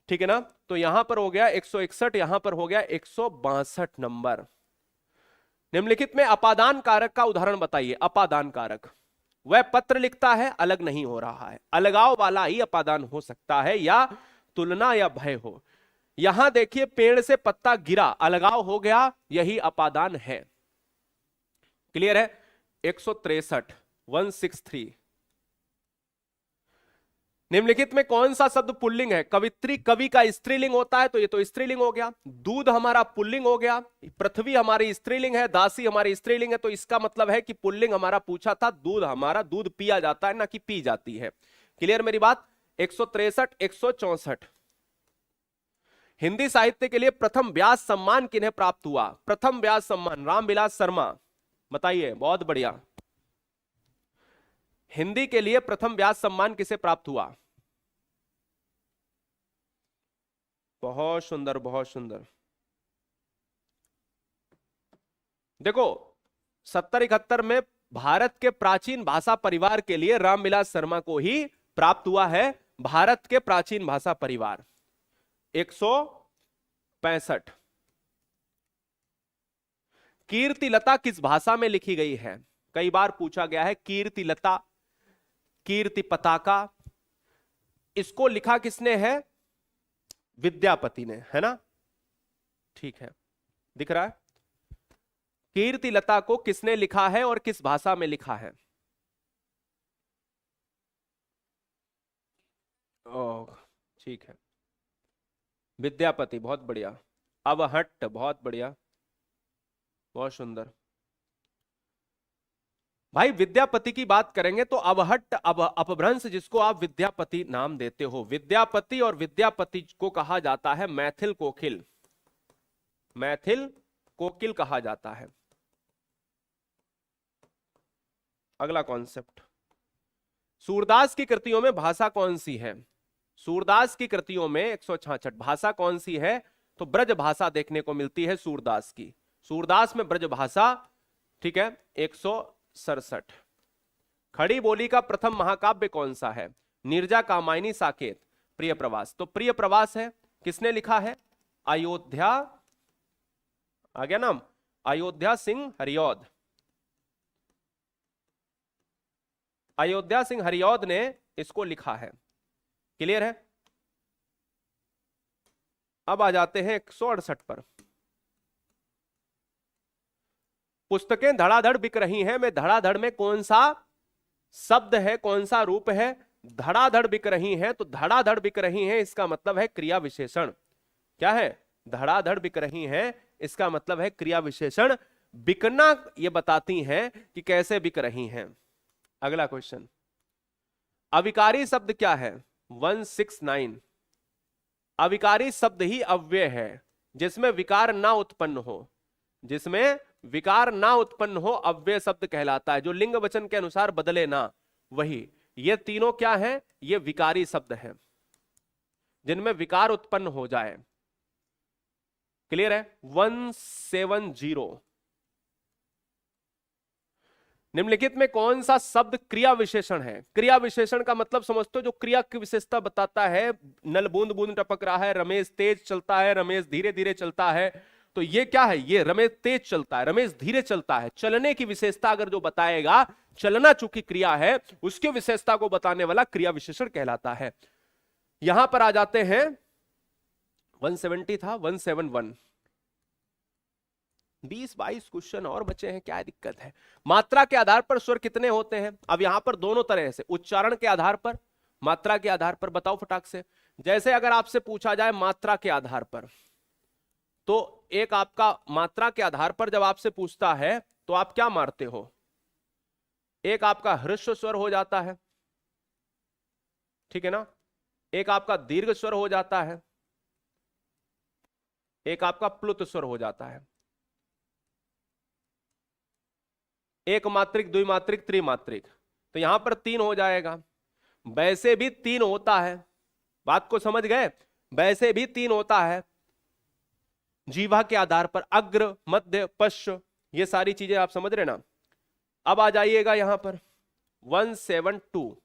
ठीक है ना। तो यहां पर हो गया 161, यहां पर हो गया 162 नंबर। निम्नलिखित में अपादान कारक का उदाहरण बताइए। अपादान कारक, वह पत्र लिखता है, अलग नहीं हो रहा है, अलगाव वाला ही अपादान हो सकता है, या तुलना या भय हो। यहां देखिए पेड़ से पत्ता गिरा, अलगाव हो गया, यही अपादान है। क्लियर है? 163, 163। निम्नलिखित में कौन सा शब्द पुल्लिंग है? कवित्री, कवि का स्त्रीलिंग होता है तो ये तो स्त्रीलिंग हो गया। दूध हमारा पुल्लिंग हो गया। पृथ्वी हमारी स्त्रीलिंग है, दासी हमारी स्त्रीलिंग है, तो इसका मतलब है कि पुल्लिंग हमारा पूछा था, दूध हमारा, दूध पिया जाता है ना कि पी जाती है। क्लियर मेरी बात? 163, 164। हिंदी साहित्य के लिए प्रथम व्यास सम्मान किन्हें प्राप्त हुआ? प्रथम व्यास सम्मान रामविलास शर्मा, बताइए। बहुत बढ़िया। हिंदी के लिए प्रथम व्यास सम्मान किसे प्राप्त हुआ? बहुत सुंदर, बहुत सुंदर। देखो 70-71 में भारत के प्राचीन भाषा परिवार के लिए रामविलास शर्मा को ही प्राप्त हुआ है। भारत के प्राचीन भाषा परिवार। 165। कीर्तिलता किस भाषा में लिखी गई है? कई बार पूछा गया है कीर्तिलता, कीर्ति पताका, इसको लिखा किसने है? विद्यापति ने, है ना? ठीक है, दिख रहा है? कीर्तिलता को किसने लिखा है और किस भाषा में लिखा है? ओह ठीक है, विद्यापति, बहुत बढ़िया। अवहट्ट, बहुत बढ़िया, बहुत सुंदर। भाई विद्यापति की बात करेंगे तो अवहट्ट, अपभ्रंश, जिसको आप विद्यापति नाम देते हो, विद्यापति, और विद्यापति को कहा जाता है मैथिल कोकिल, मैथिल कोकिल कहा जाता है। अगला कॉन्सेप्ट, सूरदास की कृतियों में भाषा कौन सी है? सूरदास की कृतियों में 166 भाषा कौन सी है? तो ब्रज भाषा देखने को मिलती है सूरदास की। सूरदास में ब्रज भाषा, ठीक है। 167। खड़ी बोली का प्रथम महाकाव्य कौन सा है? नीरजा, कामायनी, साकेत, प्रिय प्रवास। तो प्रिय प्रवास है। किसने लिखा है? अयोध्या, आ गया नाम, अयोध्या सिंह हरिऔध। अयोध्या सिंह हरिऔध ने इसको लिखा है। क्लियर है? अब आ जाते हैं 168 पर। पुस्तकें धड़ाधड़ बिक रही हैं, में धड़ाधड़ में कौन सा शब्द है, कौन सा रूप है? धड़ाधड़ बिक रही हैं, तो धड़ाधड़ बिक रही हैं इसका मतलब है क्रिया विशेषण। क्या है? धड़ाधड़ बिक रही हैं, इसका मतलब है क्रिया विशेषण। बिकना ये बताती हैं कि कैसे बिक रही हैं। अगला क्वेश्चन, अविकारी शब्द क्या है? 169। अविकारी शब्द ही अव्यय है जिसमें विकार ना उत्पन्न हो, जिसमें विकार ना उत्पन्न हो अव्यय शब्द कहलाता है। जो लिंग वचन के अनुसार बदले ना, वही। ये तीनों क्या है? ये विकारी शब्द हैं जिनमें विकार उत्पन्न हो जाए। क्लियर है? 170। निम्नलिखित में कौन सा शब्द क्रिया विशेषण है? क्रिया विशेषण का मतलब समझते हो, जो क्रिया की विशेषता बताता है। नल बूंद बूंद टपक रहा है, रमेश तेज चलता है, रमेश धीरे धीरे चलता है। तो ये क्या है? ये रमेश तेज चलता है, रमेश धीरे चलता है। चलने की विशेषता अगर जो बताएगा, चलना चूंकि क्रिया है, उसकी विशेषता को बताने वाला क्रिया विशेषण कहलाता है। यहां पर आ जाते हैं, 170 था, 171। 20-22 क्वेश्चन और बचे हैं, क्या दिक्कत है? मात्रा के आधार पर स्वर कितने होते हैं? अब यहां पर दोनों तरह से, उच्चारण के आधार पर, मात्रा के आधार पर। बताओ फटाक से। जैसे अगर आपसे पूछा जाए मात्रा के आधार पर, तो एक आपका मात्रा के आधार पर जब आपसे पूछता है तो आप क्या मारते हो? एक आपका ह्रस्व स्वर हो जाता है, ठीक है ना, एक आपका दीर्घ स्वर हो जाता है, एक आपका प्लुत स्वर हो जाता है, एक मात्रिक, द्विमात्रिक, त्रिमात्रिक। तो यहां पर 3 हो जाएगा। वैसे भी 3 होता है, बात को समझ गए? वैसे भी 3 होता है जीवा के आधार पर, अग्र, मध्य, पश्च, ये सारी चीजें आप समझ रहे ना। अब आ जाइएगा यहां पर 172।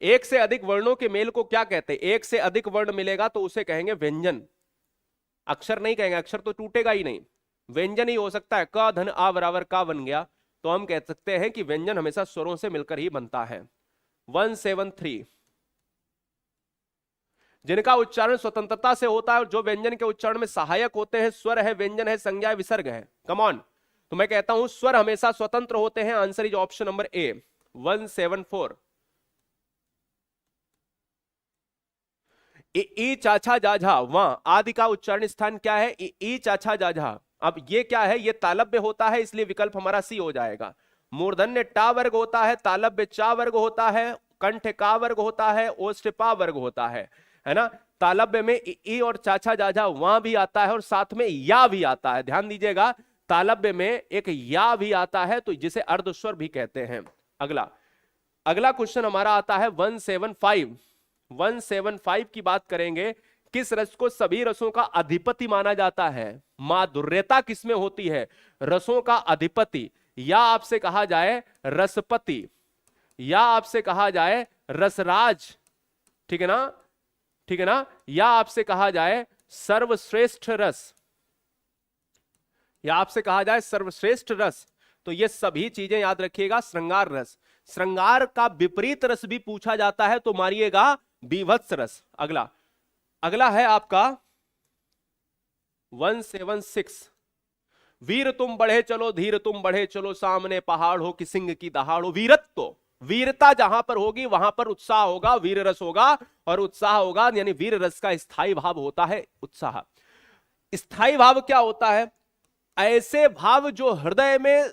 एक से अधिक वर्णों के मेल को क्या कहते हैं? एक से अधिक वर्ण मिलेगा तो उसे कहेंगे व्यंजन। अक्षर नहीं कहेंगे, अक्षर तो टूटेगा ही नहीं, व्यंजन ही हो सकता है। क धन आ बराबर का बन गया, तो हम कह सकते हैं कि व्यंजन हमेशा स्वरों से मिलकर ही बनता है। 173। जिनका उच्चारण स्वतंत्रता से होता है और जो व्यंजन के उच्चारण में सहायक होते हैं, स्वर है, व्यंजन है, संज्ञा है, विसर्ग है। Come on. तो मैं कहता हूं स्वर हमेशा स्वतंत्र होते हैं। Answer is option number A, 174। ई चाछा जाझा, वहां आदि का उच्चारण स्थान क्या है? ई चाछा जाझा। अब ये क्या है? ये तालब्य होता है, इसलिए विकल्प हमारा सी हो जाएगा। मूर्धन्य टा वर्ग होता है, तालब्य चा वर्ग होता है, कंठ का वर्ग होता है, ओष्ठ पा वर्ग होता है ना। तालब्य में ई और चाछा जाझा वहां भी आता है और साथ में या भी आता है। ध्यान दीजिएगा, तालब्य में एक या भी आता है, तो जिसे अर्धस्वर भी कहते हैं। अगला क्वेश्चन हमारा आता है 175। 175 की बात करेंगे। किस रस को सभी रसों का अधिपति माना जाता है? माधुर्यता किसमें होती है? रसों का अधिपति, या आपसे कहा जाए रसपति, या आपसे कहा जाए रसराज, ठीक है ना, ठीक है ना, या आपसे कहा जाए सर्वश्रेष्ठ रस, या आपसे कहा जाए सर्वश्रेष्ठ रस। तो ये सभी चीजें याद रखिएगा। श्रृंगार रस, श्रृंगार का विपरीत रस भी पूछा जाता है तो मारिएगा बीभत्स रस। अगला है आपका 176। वीर तुम बढ़े चलो, धीर तुम बढ़े चलो, सामने पहाड़ हो कि सिंह की दहाड़ हो। वीरत्व, वीरता जहां पर होगी वहां पर उत्साह होगा, वीर रस होगा और उत्साह होगा, यानी वीर रस का स्थायी भाव होता है उत्साह। स्थायी भाव क्या होता है? ऐसे भाव जो हृदय में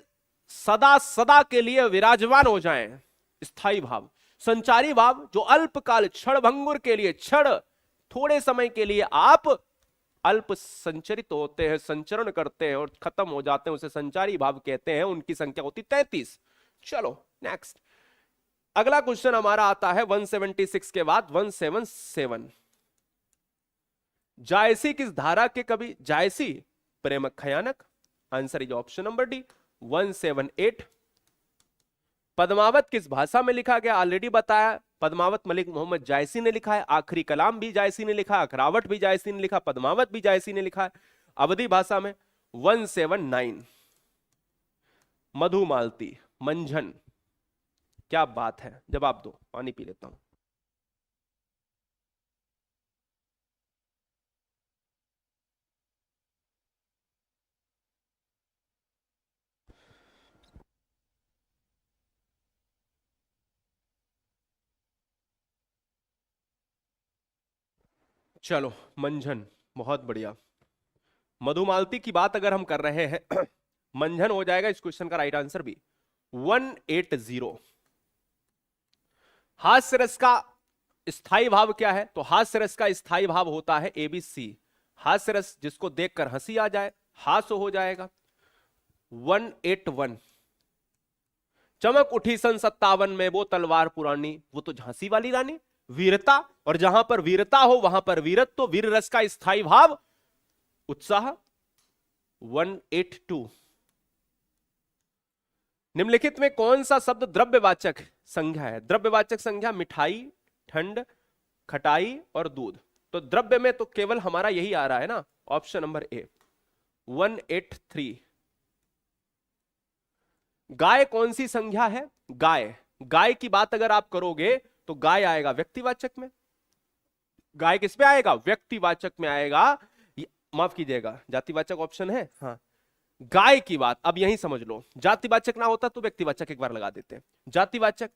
सदा सदा के लिए विराजमान हो जाएं, स्थायी भाव। संचारी भाव जो अल्पकाल, क्षण भंगुर के लिए, क्षण थोड़े समय के लिए आप अल्प संचरित होते हैं, संचरण करते हैं और खत्म हो जाते हैं, उसे संचारी भाव कहते हैं। उनकी संख्या होती 33। चलो नेक्स्ट, अगला क्वेश्चन हमारा आता है 176 के बाद 177। जायसी किस धारा के कवि? जायसी प्रेमक खयानक। Answer is option number D, 178। Padmavat किस भाषा में लिखा गया? ऑलरेडी बताया, पद्मावत मलिक मोहम्मद जायसी ने लिखा है, आखिरी कलाम भी जायसी ने लिखा, अखरावट भी जायसी ने लिखा, पद्मावत भी जायसी ने लिखा है अवधी भाषा में। 179 मधुमालती, मंझन। क्या बात है, जवाब दो, पानी पी लेता हूं। चलो, मंझन, बहुत बढ़िया। मधुमालती की बात अगर हम कर रहे हैं मंझन हो जाएगा इस क्वेश्चन का राइट आंसर भी। 180। हास्य रस का स्थाई भाव क्या है? तो हास्य रस का स्थाई भाव होता है ABC। हास्य रस जिसको देखकर हंसी आ जाए, हास्य हो जाएगा। 181 चमक उठी सन 57 में वो तलवार पुरानी, वो तो झांसी वाली रानी, वीरता। और जहां पर वीरता हो वहां पर वीरत्व, तो वीर रस का स्थाई भाव उत्साह। 182 निम्नलिखित में कौन सा शब्द द्रव्यवाचक संज्ञा है? द्रव्यवाचक संज्ञा मिठाई, ठंड, खटाई और दूध। तो द्रव्य में तो केवल हमारा यही आ रहा है ना, ऑप्शन नंबर ए। 183 गाय कौन सी संज्ञा है? गाय, गाय की बात अगर आप करोगे तो गाय आएगा व्यक्तिवाचक में। गाय किस पे आएगा? व्यक्तिवाचक में आएगा। माफ कीजिएगा, जातिवाचक ऑप्शन है, हाँ। गाय की बात अब यही समझ लो, जातिवाचक ना होता तो व्यक्तिवाचक एक बार लगा देते। जातिवाचक।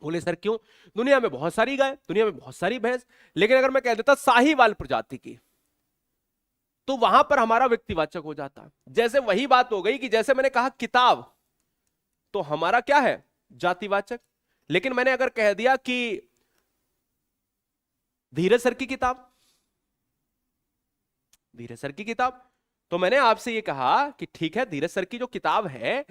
बोले सर क्यों? दुनिया में बहुत सारी गाय, दुनिया में बहुत सारी भैंस, लेकिन अगर मैं कह देता साहीवाल प्रजाति की, तो वहां पर हमारा व्यक्तिवाचक हो जाता। जैसे वही बात हो गई कि जैसे मैंने कहा किताब, तो हमारा क्या है? जातिवाचक। लेकिन मैंने अगर कह दिया कि धीरज सर की किताब, धीरज सर की किताब, तो मैंने आपसे ये कहा कि ठीक है, धीरज सर की जो किताब है,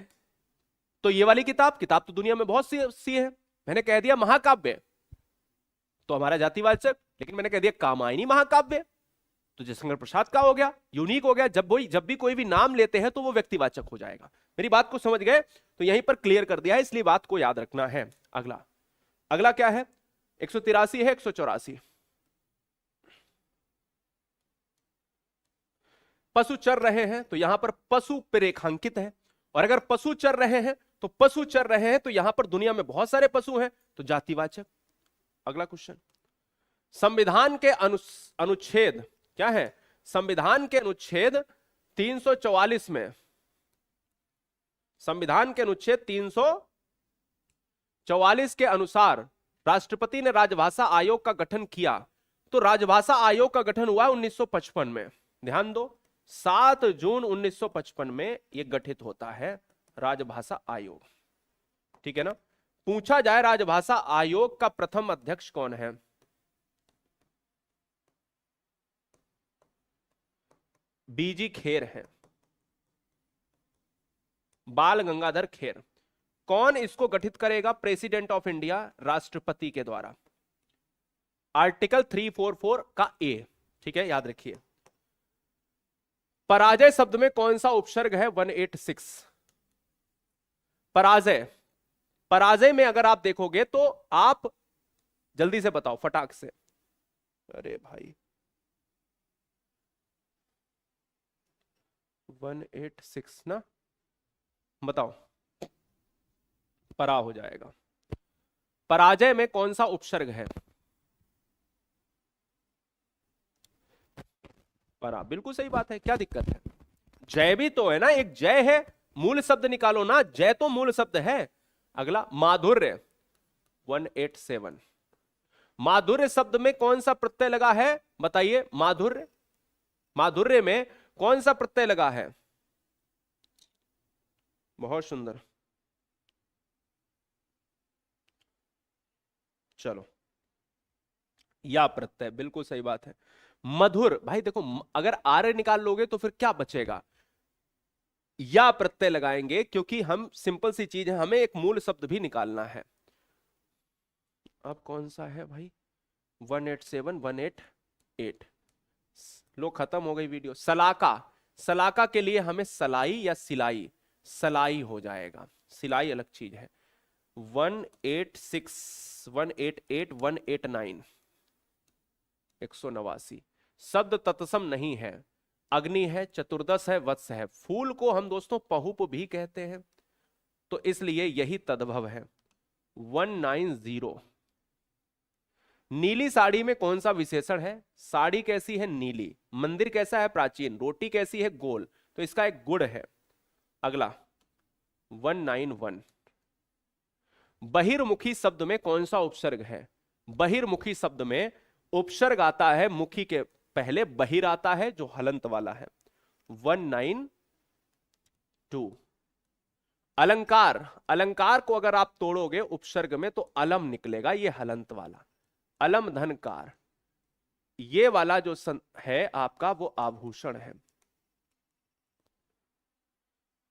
तो ये वाली किताब, किताब तो दुनिया में बहुत सी है। मैंने कह दिया महाकाव्य, तो हमारा जातिवाचक। लेकिन मैंने कह दिया कामायनी महाकाव्य, तो जयशंकर प्रसाद का हो गया, यूनिक हो गया। जब भी कोई भी नाम लेते हैं तो वो व्यक्तिवाचक हो जाएगा। मेरी बात को समझ गए? तो यहीं पर क्लियर कर दिया है, इसलिए बात को याद रखना है। अगला, अगला क्या है? 183 है 184। पशु चर रहे हैं, तो यहां पर पशु पे रेखांकित है। और अगर पशु चर रहे हैं तो पशु चर रहे हैं, तो यहां पर दुनिया में बहुत सारे पशु हैं, तो जातिवाचक। अगला क्वेश्चन, संविधान के अनुच्छेद क्या है? संविधान के अनुच्छेद 344 में, संविधान के अनुच्छेद 344 के अनुसार राष्ट्रपति ने राजभाषा आयोग का गठन किया। तो राजभाषा आयोग का गठन हुआ 1955 में। ध्यान दो, 7 जून 1955 में यह गठित होता है राजभाषा आयोग। ठीक है ना? पूछा जाए राजभाषा आयोग का प्रथम अध्यक्ष कौन है? बीजी खेर है, बाल गंगाधर खेर। कौन इसको गठित करेगा? प्रेसिडेंट ऑफ इंडिया, राष्ट्रपति के द्वारा। आर्टिकल 344 का ए। ठीक है, याद रखिए। पराजय शब्द में कौन सा उपसर्ग है? 186 पराजय। पराजय में अगर आप देखोगे तो आप जल्दी से बताओ फटाक से। अरे भाई 186 ना, बताओ। परा हो जाएगा। पराजय में कौन सा उपसर्ग है? परा, बिल्कुल सही बात है, क्या दिक्कत है? जय भी तो है ना, एक जय है, मूल शब्द निकालो ना, जय तो मूल शब्द है। अगला, माधुर्य। 187 माधुर्य शब्द में कौन सा प्रत्यय लगा है? बताइए। माधुर्य, माधुर्य में कौन सा प्रत्यय लगा है? बहुत सुंदर, चलो, या प्रत्यय, बिल्कुल सही बात है। मधुर, भाई देखो, अगर आर्य निकाल लोगे तो फिर क्या बचेगा? या प्रत्यय लगाएंगे, क्योंकि हम सिंपल सी चीज है, हमें एक मूल शब्द भी निकालना है। अब कौन सा है भाई? 187 188 लो, खत्म हो गई वीडियो। सलाका, सलाका के लिए हमें सलाई या सिलाई, सलाई हो जाएगा, सिलाई अलग चीज है। 186 188 189 189। शब्द तत्सम नहीं है, अग्नि है, चतुर्दश है, वत्स है। फूल को हम दोस्तों पहुप भी कहते हैं, तो इसलिए यही तद्भव है। 190। नीली साड़ी में कौन सा विशेषण है? साड़ी कैसी है? नीली। मंदिर कैसा है? प्राचीन। रोटी कैसी है? गोल। तो इसका एक गुण है। अगला 191। बहिर्मुखी शब्द में कौन सा उपसर्ग है? बहिर्मुखी शब्द में उपसर्ग आता है, मुखी के पहले बहिर आता है जो हलंत वाला है। 192। अलंकार, अलंकार को अगर आप तोड़ोगे उपसर्ग में तो अलम निकलेगा, ये हलंत वाला। अलम धनकार, ये वाला जो है आपका वो आभूषण है,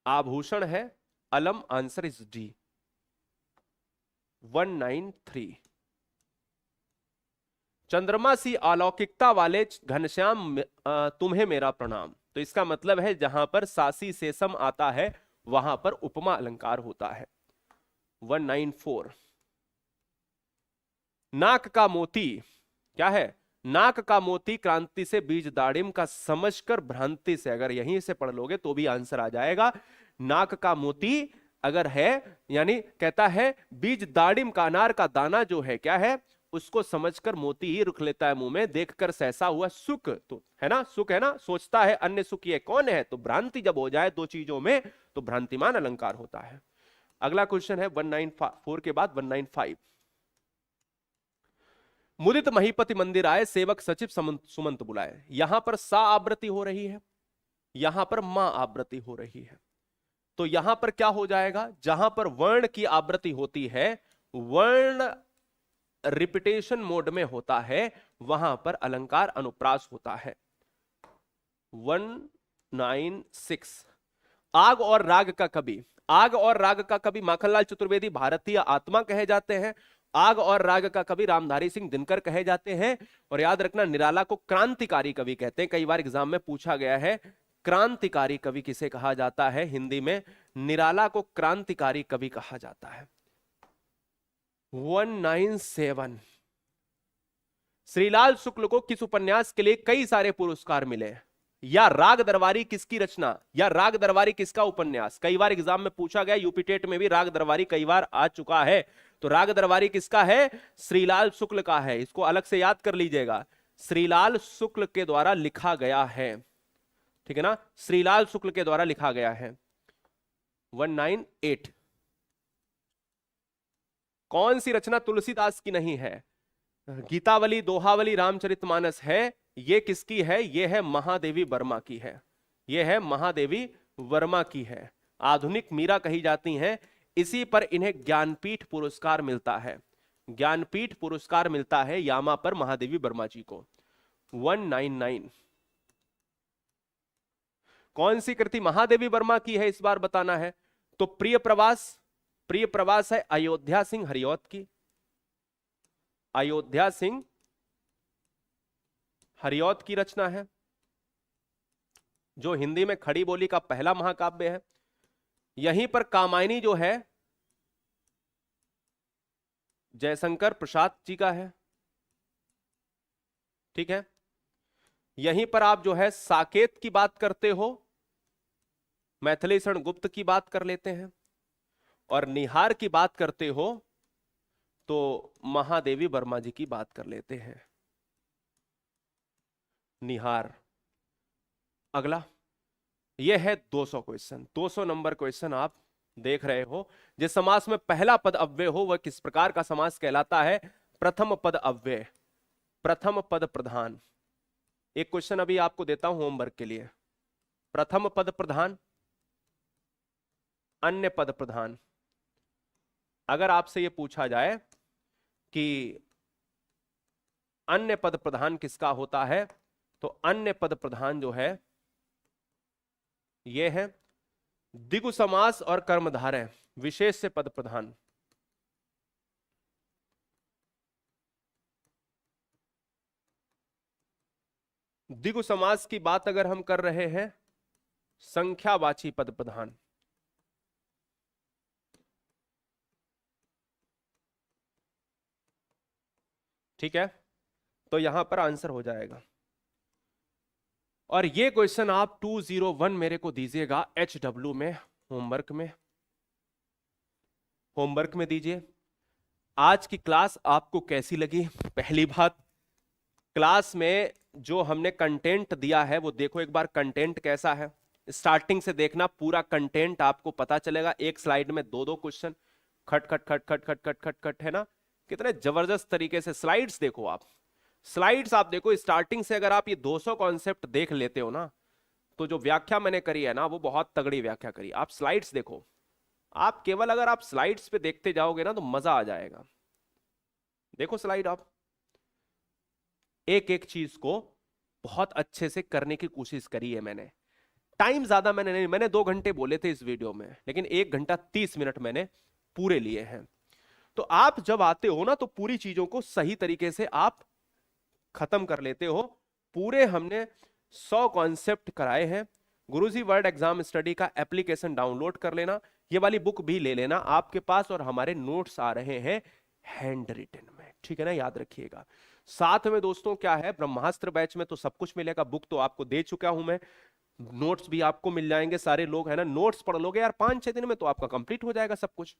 आभूषण है। अलम आंसर इज डी। 193। चंद्रमा सी अलौकिकता वाले घनश्याम तुम्हें मेरा प्रणाम। तो इसका मतलब है जहां पर सासी शेषम आता है वहां पर उपमा अलंकार होता है। 194। नाक का मोती क्या है? नाक का मोती क्रांति से बीज दाड़िम का समझकर भ्रांति से, अगर यहीं से पढ़ लोगे तो भी आंसर आ जाएगा। नाक का मोती अगर है यानी कहता है बीज दाड़िम का, अनार का दाना जो है क्या है, उसको समझकर मोती ही रुख लेता है मुंह में, देखकर सहसा हुआ सुख। तो है ना, सुख है ना, सोचता है अन्य सुख ये कौन है। तो भ्रांति जब हो जाए दो चीजों में तो भ्रांतिमान अलंकार होता है। अगला क्वेश्चन है 194 के बाद 195। मुदित महीपति मंदिर आए, सेवक सचिव सुमंत बुलाए। यहां पर सा आवृत्ति हो रही है, यहां पर मां आवृत्ति हो रही है। तो यहां पर क्या हो जाएगा? जहां पर वर्ण की आवृत्ति होती है, वर्ण रिपीटेशन मोड में होता है, वहां पर अलंकार अनुप्रास होता है। 196। आग और राग का कवि, आग और राग का कवि माखनलाल चतुर्वेदी भारतीय आत्मा कहे जाते हैं। आग और राग का कवि रामधारी सिंह दिनकर कहे जाते हैं। और याद रखना निराला को क्रांतिकारी कवि कहते हैं। कई बार एग्जाम में पूछा गया है क्रांतिकारी कवि किसे कहा जाता है हिंदी में? निराला को क्रांतिकारी कवि कहा जाता है। 197। श्रीलाल शुक्ल को किस उपन्यास के लिए कई सारे पुरस्कार मिले? या राग दरबारी किसकी रचना, या राग दरबारी किसका उपन्यास? कई बार एग्जाम में पूछा गया, यूपी टेट में भी राग दरबारी कई बार आ चुका है। तो राग दरबारी किसका है? श्रीलाल शुक्ल का है। इसको अलग से याद कर लीजिएगा, श्रीलाल शुक्ल के द्वारा लिखा गया है, ठीक है ना, श्रीलाल शुक्ल के द्वारा लिखा गया है। 198। कौन सी रचना तुलसीदास की नहीं है? गीतावली, दोहावली, रामचरितमानस है। ये किसकी है? ये है महादेवी वर्मा की है, ये है महादेवी वर्मा की है। आधुनिक मीरा कही जाती हैं। इसी पर इन्हें ज्ञानपीठ पुरस्कार मिलता है, ज्ञानपीठ पुरस्कार मिलता है यामा पर महादेवी वर्मा जी को। 199। कौन सी कृति महादेवी वर्मा की है इस बार बताना है। तो प्रिय प्रवास, प्रिय प्रवास है अयोध्या सिंह हरिऔत की, अयोध्या सिंह हरिऔत की रचना है, जो हिंदी में खड़ी बोली का पहला महाकाव्य है। यहीं पर कामायनी जो है जयशंकर प्रसाद जी का है, ठीक है। यहीं पर आप जो है साकेत की बात करते हो, मैथिली शरण गुप्त की बात कर लेते हैं। और निहार की बात करते हो तो महादेवी वर्मा जी की बात कर लेते हैं, निहार। अगला यह है 200 क्वेश्चन, 200 नंबर क्वेश्चन आप देख रहे हो। जिस समास में पहला पद अव्यय हो वह किस प्रकार का समास कहलाता है? प्रथम पद अव्यय, प्रथम पद प्रधान। एक क्वेश्चन अभी आपको देता हूं होमवर्क के लिए। प्रथम पद प्रधान, अन्य पद प्रधान। अगर आपसे यह पूछा जाए कि अन्य पद प्रधान किसका होता है, तो अन्य पद प्रधान जो है यह है द्विगु समास और कर्मधारय विशेष से पद प्रधान। द्विगु समास की बात अगर हम कर रहे हैं, संख्यावाची पद प्रधान। ठीक है, तो यहां पर आंसर हो जाएगा। और ये क्वेश्चन आप 201 मेरे को दीजिएगा HW में, होमवर्क में दीजिए। आज की क्लास आपको कैसी लगी? पहली बात, क्लास में जो हमने कंटेंट दिया है वो देखो एक बार, कंटेंट कैसा है। स्टार्टिंग से देखना, पूरा कंटेंट आपको पता चलेगा। एक स्लाइड में दो दो क्वेश्चन, खट खट खट खट खट खट खट खट, है ना? कितने जबरदस्त तरीके से स्लाइड्स देखो आप, स्लाइड्स आप देखो। स्टार्टिंग से अगर आप ये 200 कॉन्सेप्ट देख लेते हो ना, तो जो व्याख्या मैंने करी है ना, वो बहुत तगड़ी व्याख्या करी। आप स्लाइड्स देखो, आप केवल अगर आप स्लाइड्स पे देखते जाओगे ना तो मजा आ जाएगा। देखो स्लाइड आप, एक एक चीज को बहुत अच्छे से करने की कोशिश करी है मैंने। टाइम ज्यादा मैंने नहीं, मैंने 2 घंटे बोले थे इस वीडियो में, लेकिन 1 घंटा 30 मिनट मैंने पूरे लिए हैं। तो आप जब आते हो ना तो पूरी चीजों को सही तरीके से आप खत्म कर लेते हो। पूरे हमने 100 कॉन्सेप्ट कराए हैं। गुरुजी वर्ड एग्जाम स्टडी का एप्लीकेशन डाउनलोड कर लेना, ये वाली बुक भी ले लेना आपके पास, और हमारे नोट्स आ रहे हैं हैंड रिटन में, ठीक है ना, याद रखिएगा। साथ में दोस्तों क्या है, ब्रह्मास्त्र बैच में तो सब कुछ मिलेगा। बुक तो आपको दे चुका हूं मैं, नोट्स भी आपको मिल जाएंगे। सारे लोग है ना, नोट्स पढ़ लोगे यार 5-6 दिन में तो आपका कंप्लीट हो जाएगा सब कुछ।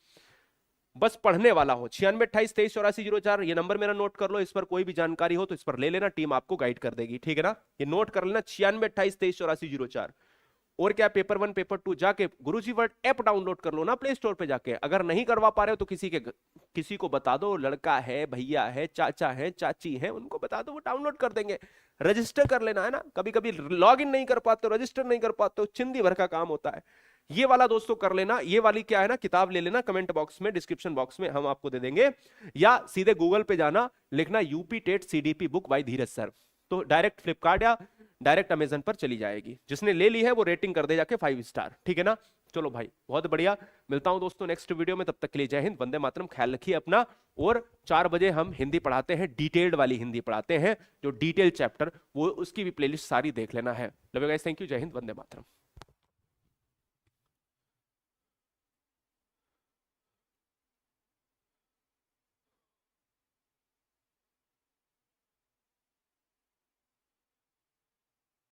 बस पढ़ने वाला हो। 9628238404 ये नंबर मेरा नोट कर लो। इस पर कोई भी जानकारी हो तो इस पर ले लेना, टीम आपको गाइड कर देगी, ठीक है ना? ये नोट कर लेना, 9628238404। और क्या, पेपर 1 पेपर 2 जाके गुरुजी वर्ड ऐप डाउनलोड कर लो ना प्ले स्टोर पे जाके। अगर नहीं करवा पा रहे हो तो किसी को बता दो, लड़का है, भैया है, चाचा है, चाची है, उनको बता दो, वो डाउनलोड कर देंगे। रजिस्टर कर लेना, है ना? कभी कभी लॉग इन नहीं कर पाते, रजिस्टर नहीं कर पाते, चिंदी भर का काम होता है। ये वाला दोस्तों कर लेना। ये वाली क्या है ना, किताब ले लेना, कमेंट बॉक्स में, डिस्क्रिप्शन बॉक्स में हम आपको दे देंगे, या सीधे गूगल पे जाना, लिखना UP TET CDP book by Dheeraj sir, तो डायरेक्ट फ्लिपकार्ट या डायरेक्ट अमेजन पर चली जाएगी। जिसने ले ली है वो रेटिंग कर दे जाके 5 स्टार, ठीक है ना? चलो भाई, बहुत बढ़िया। मिलता हूं दोस्तों नेक्स्ट वीडियो में, तब तक के लिए जय हिंद, वंदे मातरम, ख्याल रखिए अपना। और 4 बजे हम हिंदी पढ़ाते हैं, डिटेल्ड वाली हिंदी पढ़ाते हैं, जो डिटेल चैप्टर, वो उसकी भी प्लेलिस्ट सारी देख लेना है। Love you guys, thank you, जय हिंद, वंदे मातरम।